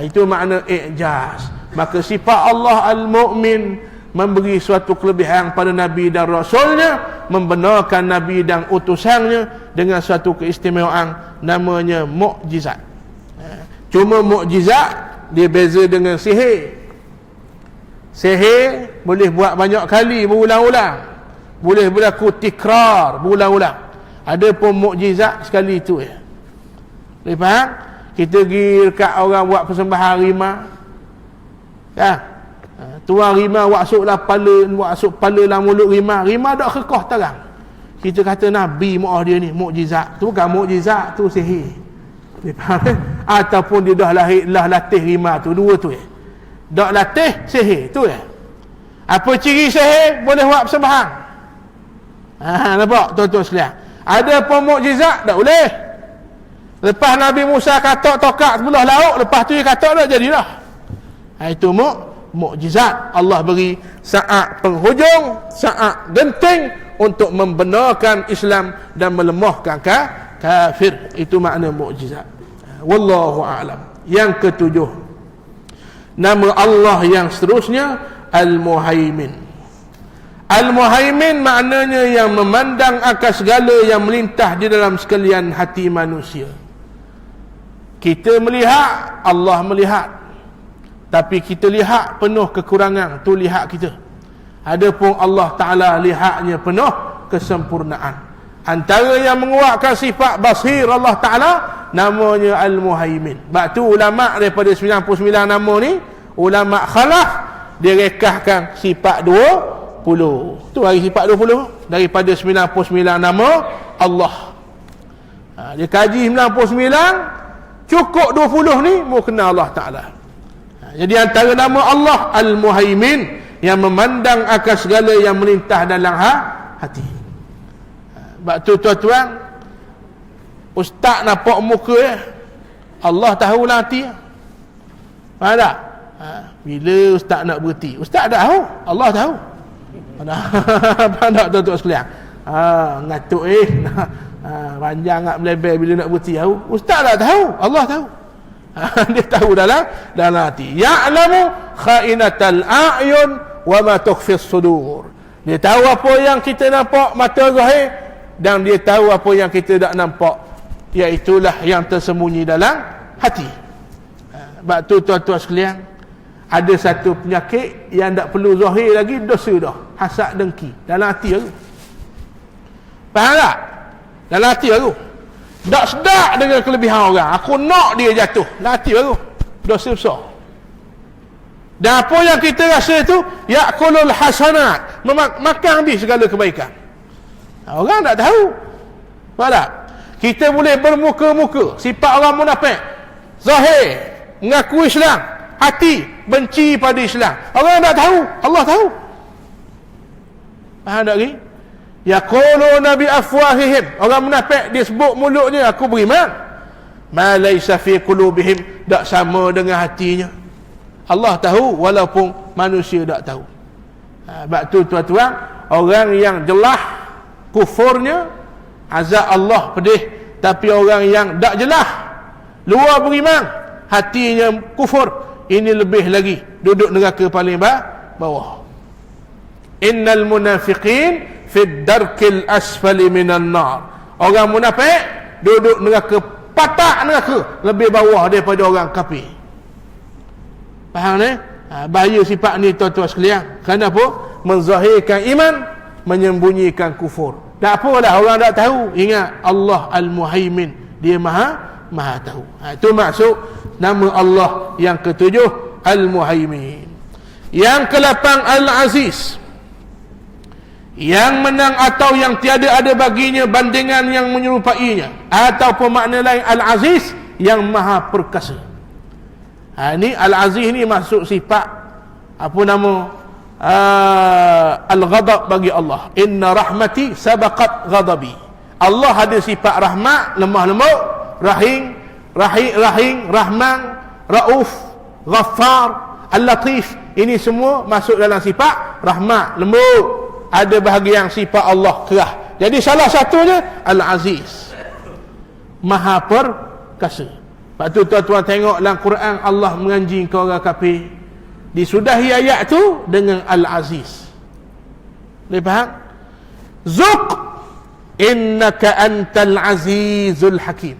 Itu makna i'jaz. Maka sifat Allah al-mu'min, memberi suatu kelebihan pada Nabi dan Rasulnya, membenarkan Nabi dan utusannya dengan suatu keistimewaan, namanya mukjizat. Cuma mukjizat dia beza dengan sihir. Sihir boleh buat banyak kali, berulang-ulang, boleh berlaku tikrar, berulang-ulang. Ada pun mukjizat sekali itu ya. Boleh faham? Kita pergi dekat orang buat persembahan rimah, kan? Tuan rimah waksuklah pala dalam mulut rimah dak kekah terang. Kita kata Nabi maaf dia ni mukjizat. Tu bukan mukjizat, tu sihir. Ataupun dia dah latih rimah tu, dua tu ya. Dak latih sihir tu ya. Apa ciri sihir? Boleh buat persembahan. Nampak tuan-tuan sekalian? Ada pun mukjizat tak boleh. Lepas Nabi Musa katak tokak sebelah laut, lepas tu dia katak dah jadilah. Itu mukjizat Allah beri saat penghujung, saat genting untuk membenarkan Islam dan melemahkan kafir. Itu makna mukjizat. Wallahu a'lam. Yang ketujuh, nama Allah yang seterusnya Al-Muhaimin. Al-Muhaimin maknanya yang memandang akan segala yang melintah di dalam sekalian hati manusia. Kita melihat, Allah melihat. Tapi kita lihat penuh kekurangan, tu lihat kita. Adapun Allah Ta'ala lihatnya penuh kesempurnaan. Antara yang menguatkan sifat basir Allah Ta'ala, namanya Al-Muhaimin. Sebab tu ulama' daripada 99 nama ni, ulama' khalaf, dia rekahkan sifat 20. Tu hari sifat 20 daripada 99 nama Allah. Dia kaji 99, cukup 20 ni mau kenal Allah Ta'ala. Jadi antara nama Allah Al-Muhaimin, yang memandang akan segala yang melintah dalam hati. Sebab tu tuan-tuan, ustaz nampak muka ya, Allah tahu lah hati. Faham tak? Bila ustaz nak berhenti, ustaz tak tahu, Allah tahu. Faham tak tuan-tuan sekalian? Ngatuk panjang nak melebel bila nak berhenti tahu. Ustaz tak tahu, Allah tahu. Dia tahu dalam hati. Ya'lamu khainatal a'yun wa ma tukhfis sudur. Dia tahu apa yang kita nampak mata zahir, dan dia tahu apa yang kita tak nampak, iaitulah yang tersembunyi dalam hati. Sebab tu tuan-tuan sekalian, ada satu penyakit yang tak perlu zahir lagi, dosa dah, hasad dengki dalam hati aku. Faham tak? Dalam hati aku tak sedar dengan kelebihan orang, aku nak dia jatuh, hati baru dosa besar. Dan apa yang kita rasa itu ya'kulul hasanat, makan habis segala kebaikan. Orang tak tahu. Faham tak? Kita boleh bermuka-muka sifat orang munafik, zahir mengaku Islam, hati benci pada Islam. Orang tak tahu, Allah tahu. Faham tak lagi? Yaquluna bi afwahihim, orang munafik dia sebut mulutnya aku beriman, ma laysa fi qulubihim, tak sama dengan hatinya. Allah tahu walaupun manusia tak tahu. Sebab tu tuan-tuan, orang yang jelas kufurnya azab Allah pedih, tapi orang yang tak jelas luar beriman, hatinya kufur, ini lebih lagi duduk neraka paling bawah. Innal munafiqin fi darkil asfali minan nar. Orang munafik duduk neraka, patak neraka, lebih bawah daripada orang kafir. Faham ni? Bahaya sifat ni tuan-tuan sekalian. Kenapa? Menzahirkan iman, menyembunyikan kufur. Tak apalah orang tak tahu. Ingat Allah Al-Muhaimin, dia maha tahu. Itu maksud nama Allah yang ketujuh, Al-Muhaimin. Yang ke-8 Al-Aziz, yang menang atau yang tiada ada baginya bandingan yang menyerupainya, ataupun makna lain Al-Aziz, yang maha perkasa. Ini Al-Aziz ni masuk sifat apa nama Al-Ghadab bagi Allah. Inna rahmati sabaqat ghadabi. Allah ada sifat rahmat, lemah lembut, rahim, rahman, rauf, ghaffar, al-latif. Ini semua masuk dalam sifat rahmat, lembut. Ada bahagian sifat Allah kerah. Jadi salah satunya Al-Aziz, maha perkasa. Lepas tu tuan-tuan tengok dalam Quran, Allah menganjingkan orang kafir, disudahi ayat tu dengan Al-Aziz. Boleh faham? Zuq innaka antal azizul hakim.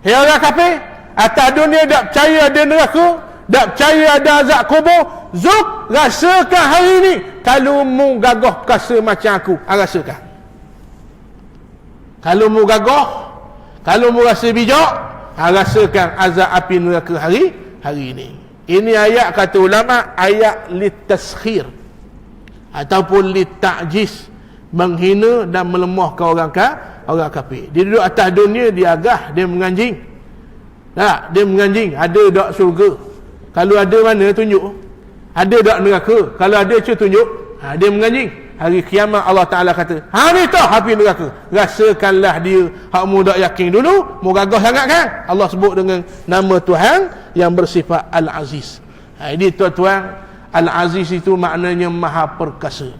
Hei orang kafir, atas dunia tak percaya ada neraka, tak percaya ada azab kubur, zuq, rasakan hari ni. Kalau mu gagah perkasa macam aku, rasakan. Kalau mu gagah, kalau mu rasa bijak, rasakan azab api neraka hari ini. Ini ayat kata ulama, ayat litaskhir ataupun litajis, menghina dan melemahkan orang kafir. Dia duduk atas dunia, dia agah, dia menganjing. Tak, dia menganjing. Ada tak surga? Kalau ada mana tunjuk? Ada tak neraka? Kalau ada tunjuk. Dia menganjing. Hari kiamat Allah Ta'ala kata, ni tau api neraka. Rasakanlah dia. Hak mu tak yakin dulu, mu gagah sangat kan? Allah sebut dengan nama Tuhan yang bersifat Al-Aziz. Ini tuan-tuan, Al-Aziz itu maknanya maha perkasa,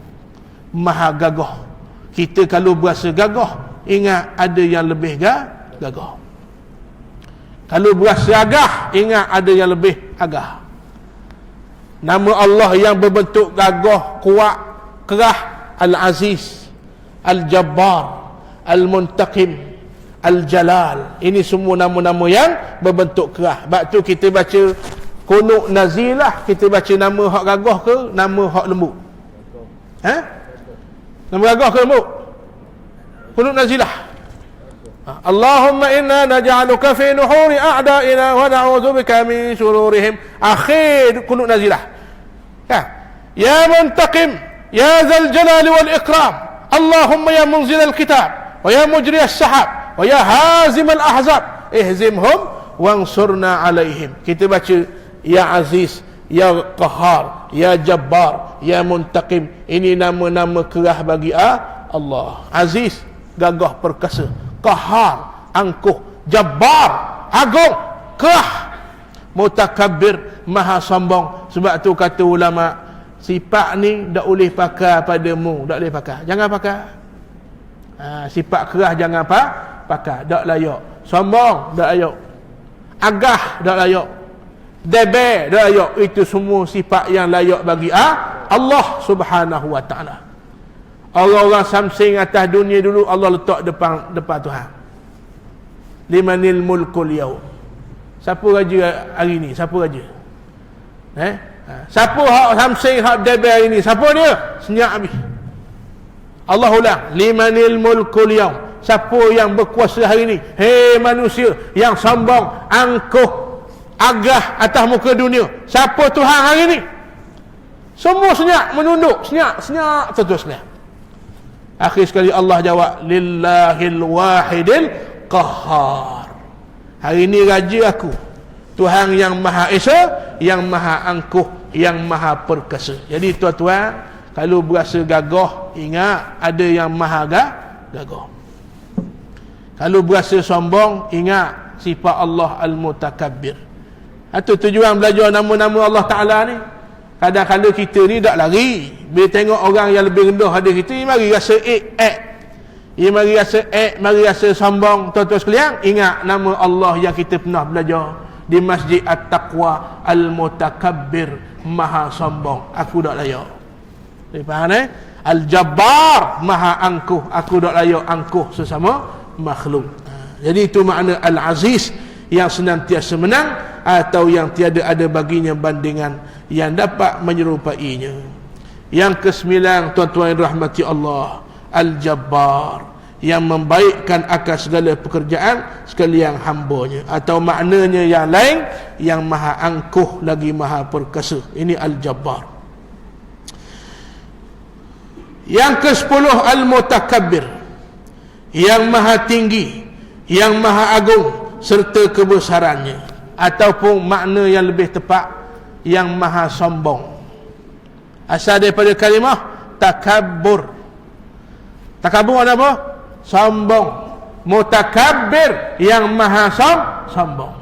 maha gagah. Kita kalau berasa gagah, ingat ada yang lebih gagah. Kalau berasa agah, ingat ada yang lebih agah. Nama Allah yang berbentuk gagah, kuat, kerah, Al-Aziz, Al-Jabbar, Al-Muntaqim, Al-Jalal. Ini semua nama-nama yang berbentuk kerah. Sebab tu kita baca Qunut Nazilah, kita baca nama hak gagah ke nama hak lembut? Nama gagah ke lembut? Qunut Nazilah. Allahumma inna naj'aluka fi nuhuri a'da'ina wa na'udzubika min shururihim. Akhir Qunut Nazilah. Ya Muntaqim, ya Dzal Jalali wal Ikram, Allahumma ya munzil al-kitab, wa ya mujri as-sahab, wa ya hazim al-ahzab, ihzimhum wansurna alaihim. Kita baca ya Aziz, ya Qahar, ya Jabbar, ya Muntaqim. Ini nama-nama kerah bagi Allah. Aziz, gagah perkasa. Qahar, angkuh. Jabbar, agung, kerah. Mutakabbir, maha sombong. Sebab tu kata ulama, sifat ni tak boleh pakai padamu, tak boleh pakai. Jangan pakai. Sifat kerah jangan pakai, tak layak. Sombong, tak layak. Agah, tak layak. Debe, tak layak. Itu semua sifat yang layak bagi Allah Subhanahu wa ta'ala. Orang-orang samsing atas dunia dulu, Allah letak depan Tuhan. Limanil mulkul yaum. Siapa raja hari ni? Siapa raja? Siapa hak samsing, hak debe hari ni? Siapa dia? Senyap habis. Allah ulang, limanil mulkul yaum. Siapa yang berkuasa hari ni? Hei manusia yang sombong, angkuh, agah atas muka dunia. Siapa Tuhan hari ni? Semua senyap, menunduk, senyap terus-terusnya. Akhir sekali Allah jawab, lillahil wahidil qahhar. Hari ni raja aku, Tuhan yang Maha Esa, yang Maha Angkuh, yang Maha Perkasa. Jadi tuan-tuan, kalau berasa gagah, ingat ada yang Maha gagah. Kalau berasa sombong, ingat sifat Allah Al-Mutakabbir. Itu tujuan belajar nama-nama Allah Ta'ala ni. Kadang-kadang kita ni tak lari. Bila tengok orang yang lebih rendah ada kita, mari rasa mari rasa sombong. Tuan-tuan sekalian, ingat nama Allah yang kita pernah belajar di Masjid At-Taqwa, Al-Mutakabbir, Maha sombong, aku tak layak. Faham eh? Al-Jabbar, Maha angkuh, aku tak layak angkuh sesama makhluk. Jadi itu makna Al-Aziz, yang senantiasa menang atau yang tiada ada baginya bandingan yang dapat menyerupainya. Yang ke-9, tuan-tuan yang rahmati Allah, Al-Jabbar, yang membaikkan akan segala pekerjaan sekalian hambanya, atau maknanya yang lain, yang Maha angkuh lagi Maha perkasa. Ini Al-Jabbar. Yang ke-10, Al-Mutakabbir, yang Maha tinggi, yang Maha agung serta kebesarannya, ataupun makna yang lebih tepat, yang Maha sombong. Asal daripada kalimah takabbur. Takabbur ada apa? Sombong. Mutakabbir, yang Maha sombong.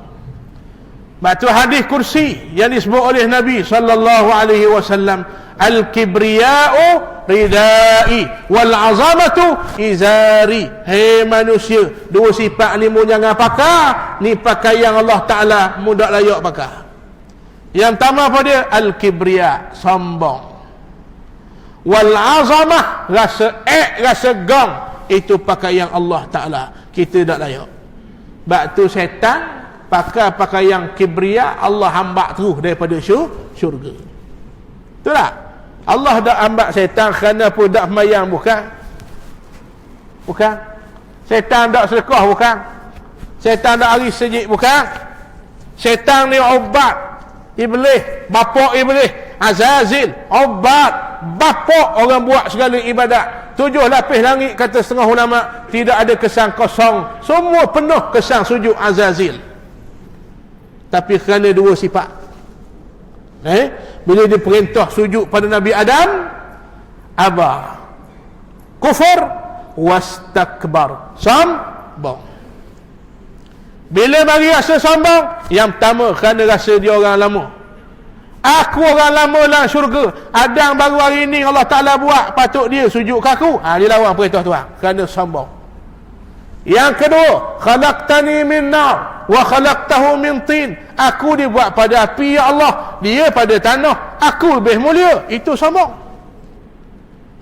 Batu hadis kursi yang disebut oleh Nabi sallallahu alaihi wasallam, al-kibriya'u ridai wal 'azamatu izari. Hei manusia, dua sifat ni mu jangan pakai. Ni pakai yang Allah Taala mu dak layak pakai. Yang pertama apa dia? Al-kibriya, sombong. Wal 'azamah, rasa rasa gong, itu pakai yang Allah Taala, kita tak layak. Batu setan pakai yang kibriya, Allah hambak terus daripada syurga. Betul tak? Allah dak hambak setan kerana pun dak semayang, bukan? Setan dak sedekah, bukan? Setan dak hari sejid, bukan? Setan ni obat iblis, bapak iblis Azazil, obat bapak orang buat segala ibadat. 7 lapis langit, kata setengah ulama, tidak ada kesan kosong, semua penuh kesan sujud Azazil. Tapi kerana dua sifat, bila diperintah sujud pada Nabi Adam, aba, kufur, wastakbar, sombong. Bila bagi rasa sombong, yang pertama kerana rasa dia orang lama. Aku orang lama dalam syurga, Adam baru hari ini Allah Ta'ala buat, patut dia sujud ke aku. Dia lawan perintah Tuhan kerana sombong. Yang kedua, khalaqtani min nar wa khalaqtahu min tin. Aku dibuat pada api, ya Allah, dia pada tanah, aku lebih mulia. Itu sombong.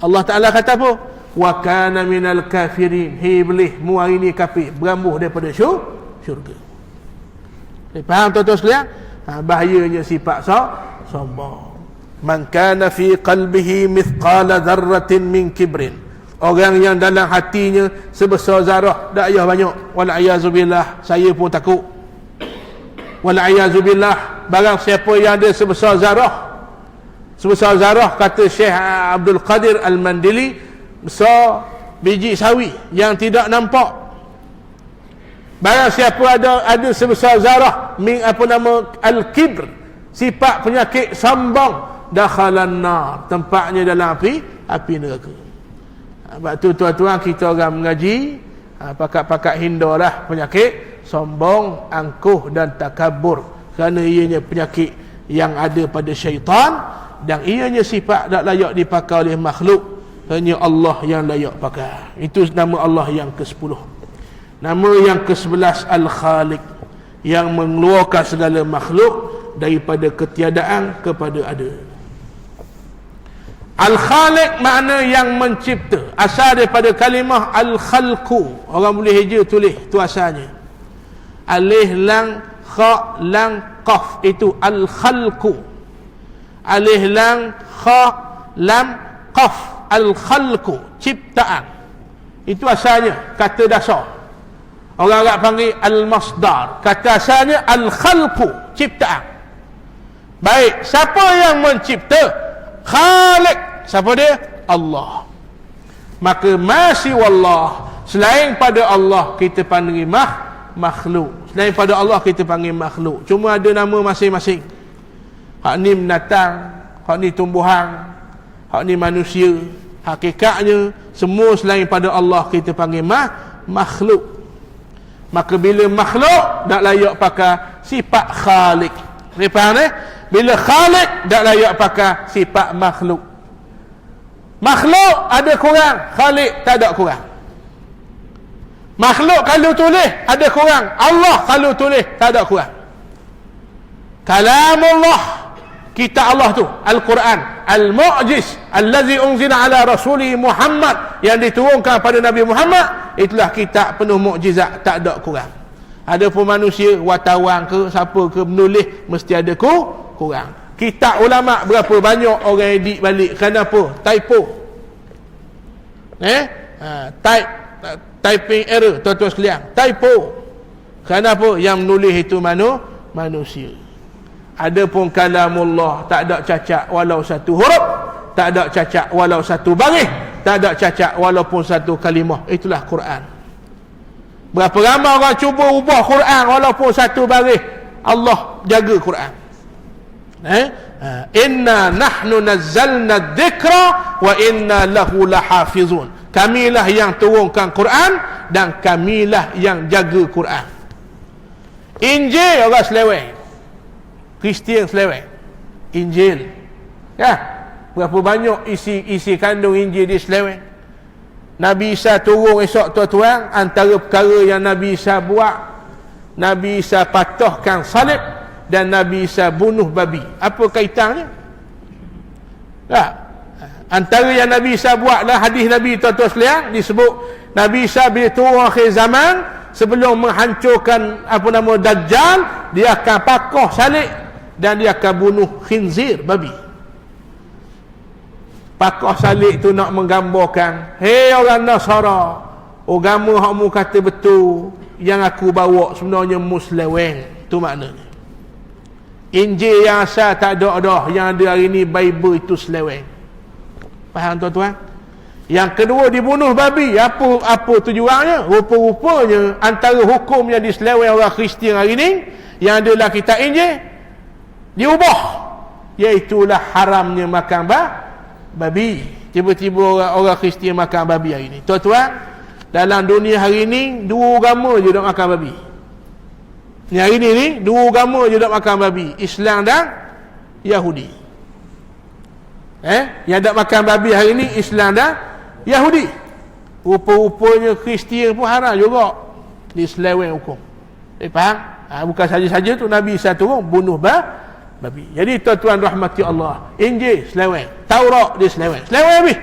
Allah Ta'ala kata apa? Wa kana minal kafirin. Hei iblis, mu hari ni kafir, berambuh daripada syurga. Faham tuan-tuan sekalian? Bahayanya sifat sombong. Man kana fi qalbihi mithqala dzarratin min kibrin. Orang yang dalam hatinya sebesar zarah, tak payah banyak. Wal'ayazubillah, saya pun takut. Wal'ayazubillah, barang siapa yang ada sebesar zarah, kata Syekh Abdul Qadir Al-Mandili, besar biji sawi yang tidak nampak. Barang siapa ada sebesar zarah min al-kibr, sifat penyakit sombong, dakhalan nar, tempatnya dalam api neraka. Sebab tu tuan-tuan, kita orang mengaji, pakat-pakat hindarlah penyakit sombong, angkuh dan takabur, kerana ianya penyakit yang ada pada syaitan, dan ianya sifat tak layak dipakai oleh makhluk, hanya Allah yang layak pakai. Itu nama Allah yang ke-10. Nama yang ke-11, Al-Khaliq, yang mengeluarkan segala makhluk daripada ketiadaan kepada ada. Al-Khaliq makna yang mencipta, asal daripada kalimah Al-Khalqu. Orang boleh hija tulis, tu asalnya. Alif lang kha lang qaf, itu Al-Khalqu. Alif lang kha lam qaf, Al-Khalqu, ciptaan. Itu asalnya, kata dasar. Orang Arab panggil Al-Masdar, kata asalnya Al-Khalqu, ciptaan. Baik, siapa yang mencipta? Khaliq. Siapa dia? Allah. Maka masih wallah, selain pada Allah kita panggil makhluk. Selain pada Allah kita panggil makhluk. Cuma ada nama masing-masing. Hak ni binatang, hak ni tumbuhan, hak ni manusia. Hakikatnya semua selain pada Allah kita panggil makhluk. Maka bila makhluk tak layak pakai sifat khalik. Ni faham ni? Bila khalik tak layak pakai sifat makhluk. Makhluk ada kurang, khalik tak ada kurang. Makhluk kalau tulis ada kurang, Allah kalau tulis tak ada kurang. Kalamullah, kitab Allah tu Al-Quran, Al-Mu'jiz allazi unzila ala rasuli Muhammad, yang diturunkan pada Nabi Muhammad, itulah kitab penuh mukjizat, tak ada kurang. Adapun manusia, wartawan ke siapa ke menulis mesti ada kurang. Kitab ulama berapa banyak orang edit balik, kenapa? Typo. Typing error, tuan-tuan sekalian, typo. Kenapa? Yang menulis itu manusia. Adapun kalamullah tak ada cacat walau satu huruf, tak ada cacat walau satu baris, tak ada cacat walaupun satu kalimah. Itulah Quran. Berapa ramai orang cuba ubah Quran walaupun satu baris, Allah jaga Quran. Inna nahnu nazzalna dzikra wa inna lahu lahafizun. Kamilah yang turunkan Quran dan kamilah yang jaga Quran. Injil orang seleweng, Kristian seleweng. Injil, ya, berapa banyak isi kandung Injil di seleweng. Nabi Isa turun esok tuan-tuan, antara perkara yang Nabi Isa buat, Nabi Isa patahkan salib dan Nabi Isa bunuh babi. Apa kaitannya? Antara yang Nabi Isa buatlah hadis Nabi tuan-tuan sekalian, disebut Nabi Isa bila turun akhir zaman, sebelum menghancurkan Dajjal, dia akan pakoh salib dan dia akan bunuh khinzir, babi. Pakoh salib tu nak menggambarkan, hei orang Nasara, agama hakmu kata betul, yang aku bawa sebenarnya musleweng. Tu maknanya. Injil yang asal tak ada dah, yang ada hari ni Bible itu seleweng. Faham tuan-tuan? Yang kedua, dibunuh babi. Apa tujuannya? Rupa-rupanya antara hukum yang diseleweng orang Kristian hari ni, yang adalah kitab Injil, diubah, iaitulah haramnya makan babi. Tiba-tiba orang Kristian makan babi hari ni. Tuan-tuan, dalam dunia hari ni dua agama je nak makan babi. Ni hari ni dua agama je nak makan babi, Islam dan Yahudi. Yang tak makan babi hari ni Islam dan Yahudi. Rupa-rupanya Kristian pun haram juga, diseleweng hukum. Faham? Bukan saja-saja tu Nabi Isa turun bunuh babi. Jadi tuan-tuan rahmati Allah, Injil seleweng, Taurat dia seleweng habis.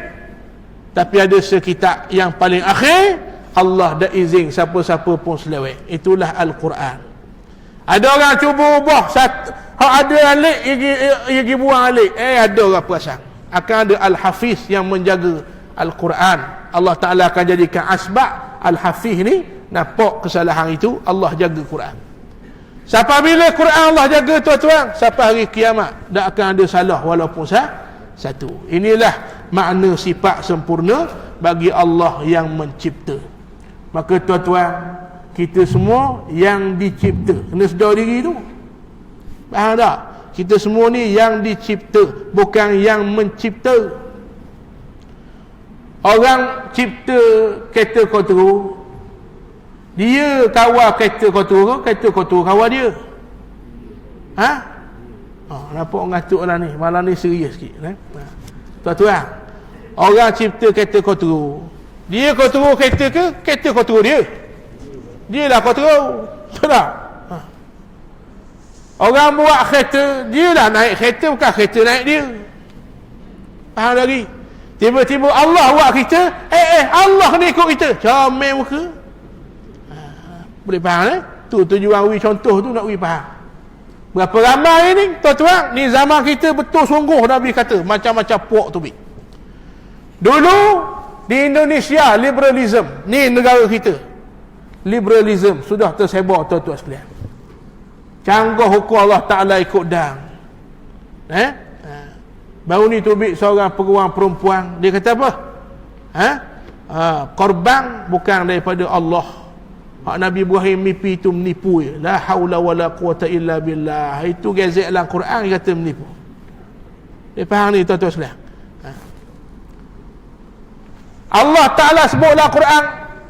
Tapi ada sekitab yang paling akhir, Allah dah izin siapa-siapa pun seleweng. Itulah Al-Quran. Ada orang cuba ubah ada alik, ia buang alik. Ada orang perasan. Akan ada Al-Hafiz yang menjaga Al-Quran. Allah Ta'ala akan jadikan asbab Al-Hafiz ni nampak kesalahan itu, Allah jaga Quran. Sampai bila Quran Allah jaga tuan-tuan, sampai hari kiamat tak akan ada salah walaupun satu. Inilah makna sifat sempurna bagi Allah yang mencipta. Maka tuan-tuan, kita semua yang dicipta, kena sedar diri tu. Faham tak? Kita semua ni yang dicipta, bukan yang mencipta. Orang cipta kereta kotor, dia kawal kereta kotor kawal dia. Nampak ngatuk lah ni, malam ni serius sikit. Tuan-tuan, orang cipta kereta kotor, dia kotor kereta ke kereta kotor dia? Dia lah kotor. Betul tak? Orang buat kereta, dia lah naik kereta, bukan kereta naik dia. Faham lagi? Tiba-tiba Allah buat kita, Allah ni ikut kita, comel muka. Boleh faham tu tujuan wi contoh tu, nak wi faham. Berapa ramai ni tuan-tuan, ni zaman kita betul sungguh Nabi kata macam-macam puak tu. Dulu di Indonesia liberalism, ni negara kita, liberalism sudah tersebar tuan-tuan sekalian. Canggah hukum Allah Ta'ala ikut dang. Baru ni tubik seorang peguam perempuan, dia kata apa? Korban bukan daripada Allah. Hak Nabi Ibrahim mimpi itu menipu je. La haula wala quwata illa billah. Itu gezek dalam Quran kata menipu. Dia faham ni tuan-tuan sekalian. Allah Ta'ala sebut dalam Quran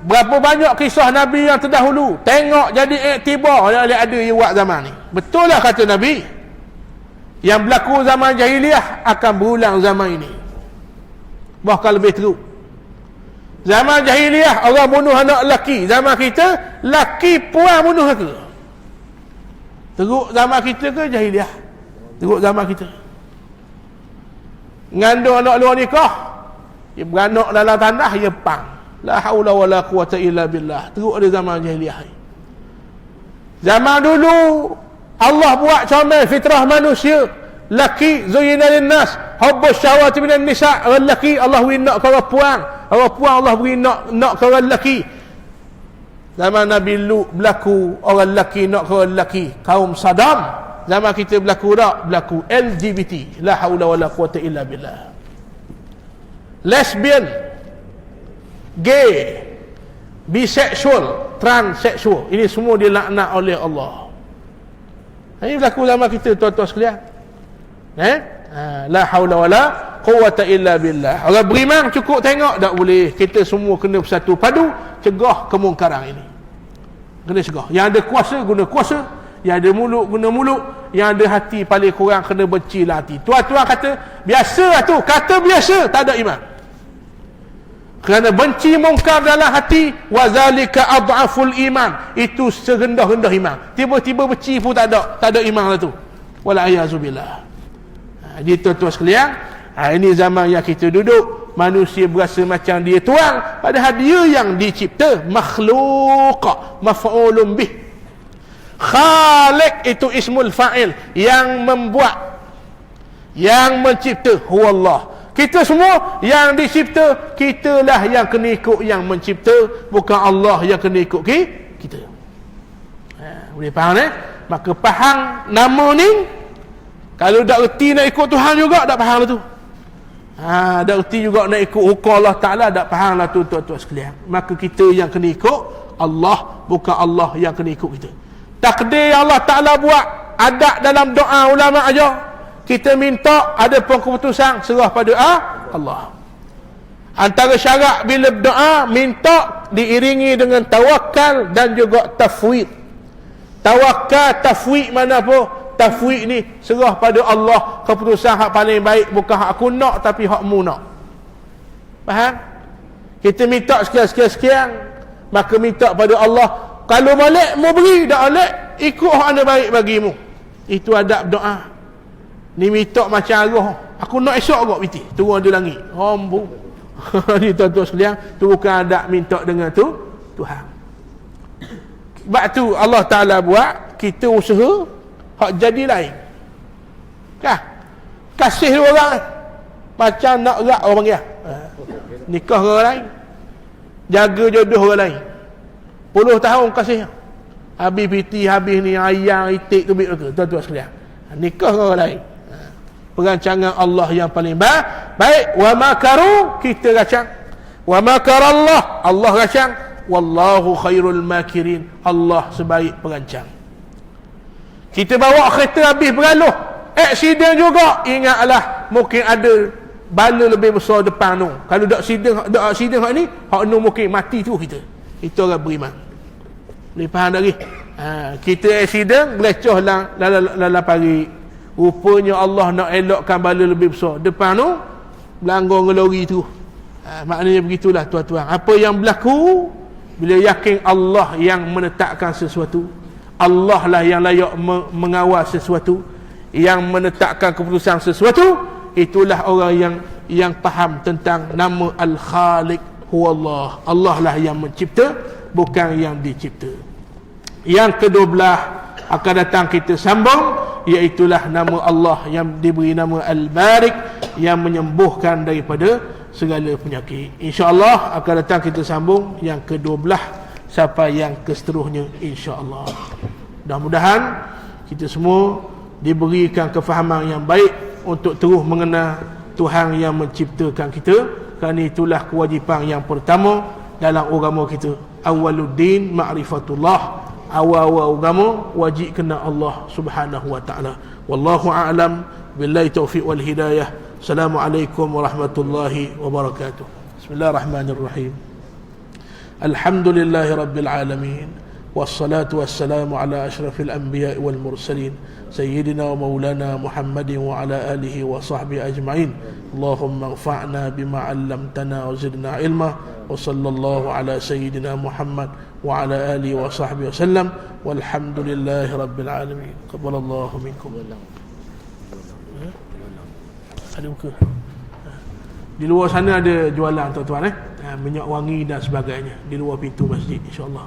berapa banyak kisah Nabi yang terdahulu. Tengok jadi iktibar yang ada buat zaman ni. Betul lah kata Nabi, yang berlaku zaman jahiliah akan berulang zaman ini, bahkan lebih teruk. Zaman jahiliah orang bunuh anak lelaki. Zaman kita lelaki puan bunuh ke? Teruk zaman kita ke jahiliah? Teruk zaman kita. Ngandung anak luar nikah, dia beranak dalam tanah, dia pang. La haula wala quwata illa billah. Teruk ada zaman jahiliah. Zaman dulu Allah buat comel fitrah manusia. Laki zuyyina linnas hubbus syahawati minan nisa. Orang laki Allah beri nak ke orang puan. Orang puan Allah beri nak ke orang laki. Zaman Nabi Lut berlaku orang laki nak ke orang laki. Kaum Saddam. Zaman kita berlaku tak? Berlaku LGBT. La haula wala quwata illa billah. Lesbian, gay, bisexual, transseksual, ini semua dilaknat oleh Allah. Ini berlaku zaman kita tuan-tuan sekalian. La haula wala quwata illa billah. Orang beriman cukup tengok, tak boleh. Kita semua kena bersatu padu cegah kemungkaran ini. Kena cegah. Yang ada kuasa guna kuasa, yang ada mulut guna mulut, yang ada hati paling kurang kena bencilah hati. Tuan-tuan kata biasa lah tu, kata biasa, tak ada iman. Kerana benci mungkar dalam hati, wazalika adhaful iman, itu serendah-rendah iman. Tiba-tiba benci pun tak ada iman lah tu. Wala ayazubillah. Jadi tuan-tuan sekalian, ini zaman yang kita duduk, manusia berasa macam dia tuan, padahal dia yang dicipta, makhluk, maf'ulun bih. Khaliq itu ismul fa'il, yang membuat, yang mencipta, huwallah. Kita semua yang dicipta, kitalah yang kena ikut yang mencipta, bukan Allah yang kena ikut kita. Boleh faham Maka faham nama ni. Kalau tak erti nak ikut Tuhan juga, tak faham lah tu. Tak erti juga nak ikut hukum Allah Ta'ala, tak faham lah tu tuan-tuan sekalian. Maka kita yang kena ikut Allah, bukan Allah yang kena ikut kita. Takdir Allah Ta'ala buat, ada dalam doa ulama aja. Kita minta, ada pun keputusan, serah pada Allah. Antara syarat bila berdoa, minta diiringi dengan tawakal dan juga tafwid. Tawakal, tafwid mana apa? Tafwid ni serah pada Allah, keputusan hak paling baik, bukan hak aku nak tapi hak mu nak. Faham? Kita minta sekian-sekian, maka minta pada Allah. Kalau balik mu beri, tak balik ikut hak anda baik bagimu. Itu adab doa. Ni minta macam arah, aku nak esok kok biti turun di langit. Hombu. Ni tuan-tuan sekalian, tu bukan adab minta dengan Tuhan. Sebab tu Allah Ta'ala buat kita usaha hak jadi lain. Kah? Kasih orang macam nak erat orang panggil. Nikah orang lain, jaga jodoh orang lain. 10 tahun kasih. Habis piti, habis ni ayang, itik tu ke tuan-tuan sekalian. Nikah orang lain. Perancangan Allah yang paling baik. Wa makaru, kita racang. Wa makarallah, Allah racang. Wallahu khairul makirin, Allah sebaik perancang. Kita bawa kereta habis beraluh, aksiden juga, ingatlah mungkin ada bala lebih besar depan tu. Kalau dak aksiden hak ni, hak nu mungkin mati tu kita. Itu orang beriman. Boleh faham lagi? Kita aksiden belecoh dalam pagi. Rupanya Allah nak elokkan bala lebih besar. Depan tu melanggar ngelori tu. Maknanya begitulah tuan-tuan. Apa yang berlaku bila yakin Allah yang menetapkan sesuatu, Allah lah yang layak mengawal sesuatu, yang menetapkan keputusan sesuatu, itulah orang yang faham tentang nama Al-Khaliq, huwallah. Allah lah yang mencipta, bukan yang dicipta. Yang ke-12 akan datang kita sambung, iaitulah nama Allah yang diberi nama Al-Barik, yang menyembuhkan daripada segala penyakit. InsyaAllah akan datang kita sambung yang ke-12 sampai yang keseterusnya, insyaAllah. Mudah-mudahan kita semua diberikan kefahaman yang baik untuk terus mengenal Tuhan yang menciptakan kita, kerana itulah kewajipan yang pertama dalam agama kita. awwaluddin ma'rifatullah, awal-awal agama wajib kena Allah Subhanahu wa taala. Wallahu a'lam, billahi taufiq wal hidayah. Assalamualaikum warahmatullahi wabarakatuh. Bismillahirrahmanirrahim. Alhamdulillahi rabbil alamin, wassalatu wassalamu ala asyrafil anbiya'i wal mursalin sayyidina wa maulana Muhammadin wa ala alihi wa sahbihi ajma'in. Allahumma anfa'na bima 'allamtana wa zidna ilma, wa sallallahu ala sayyidina Muhammad wa ala alihi wa sahbihi wasallam, walhamdulillahi rabbil alamin. Qabbalallahu minkum. Ada muka. Di luar sana ada jualan tuan-tuan, minyak wangi dan sebagainya di luar pintu masjid, insya-Allah.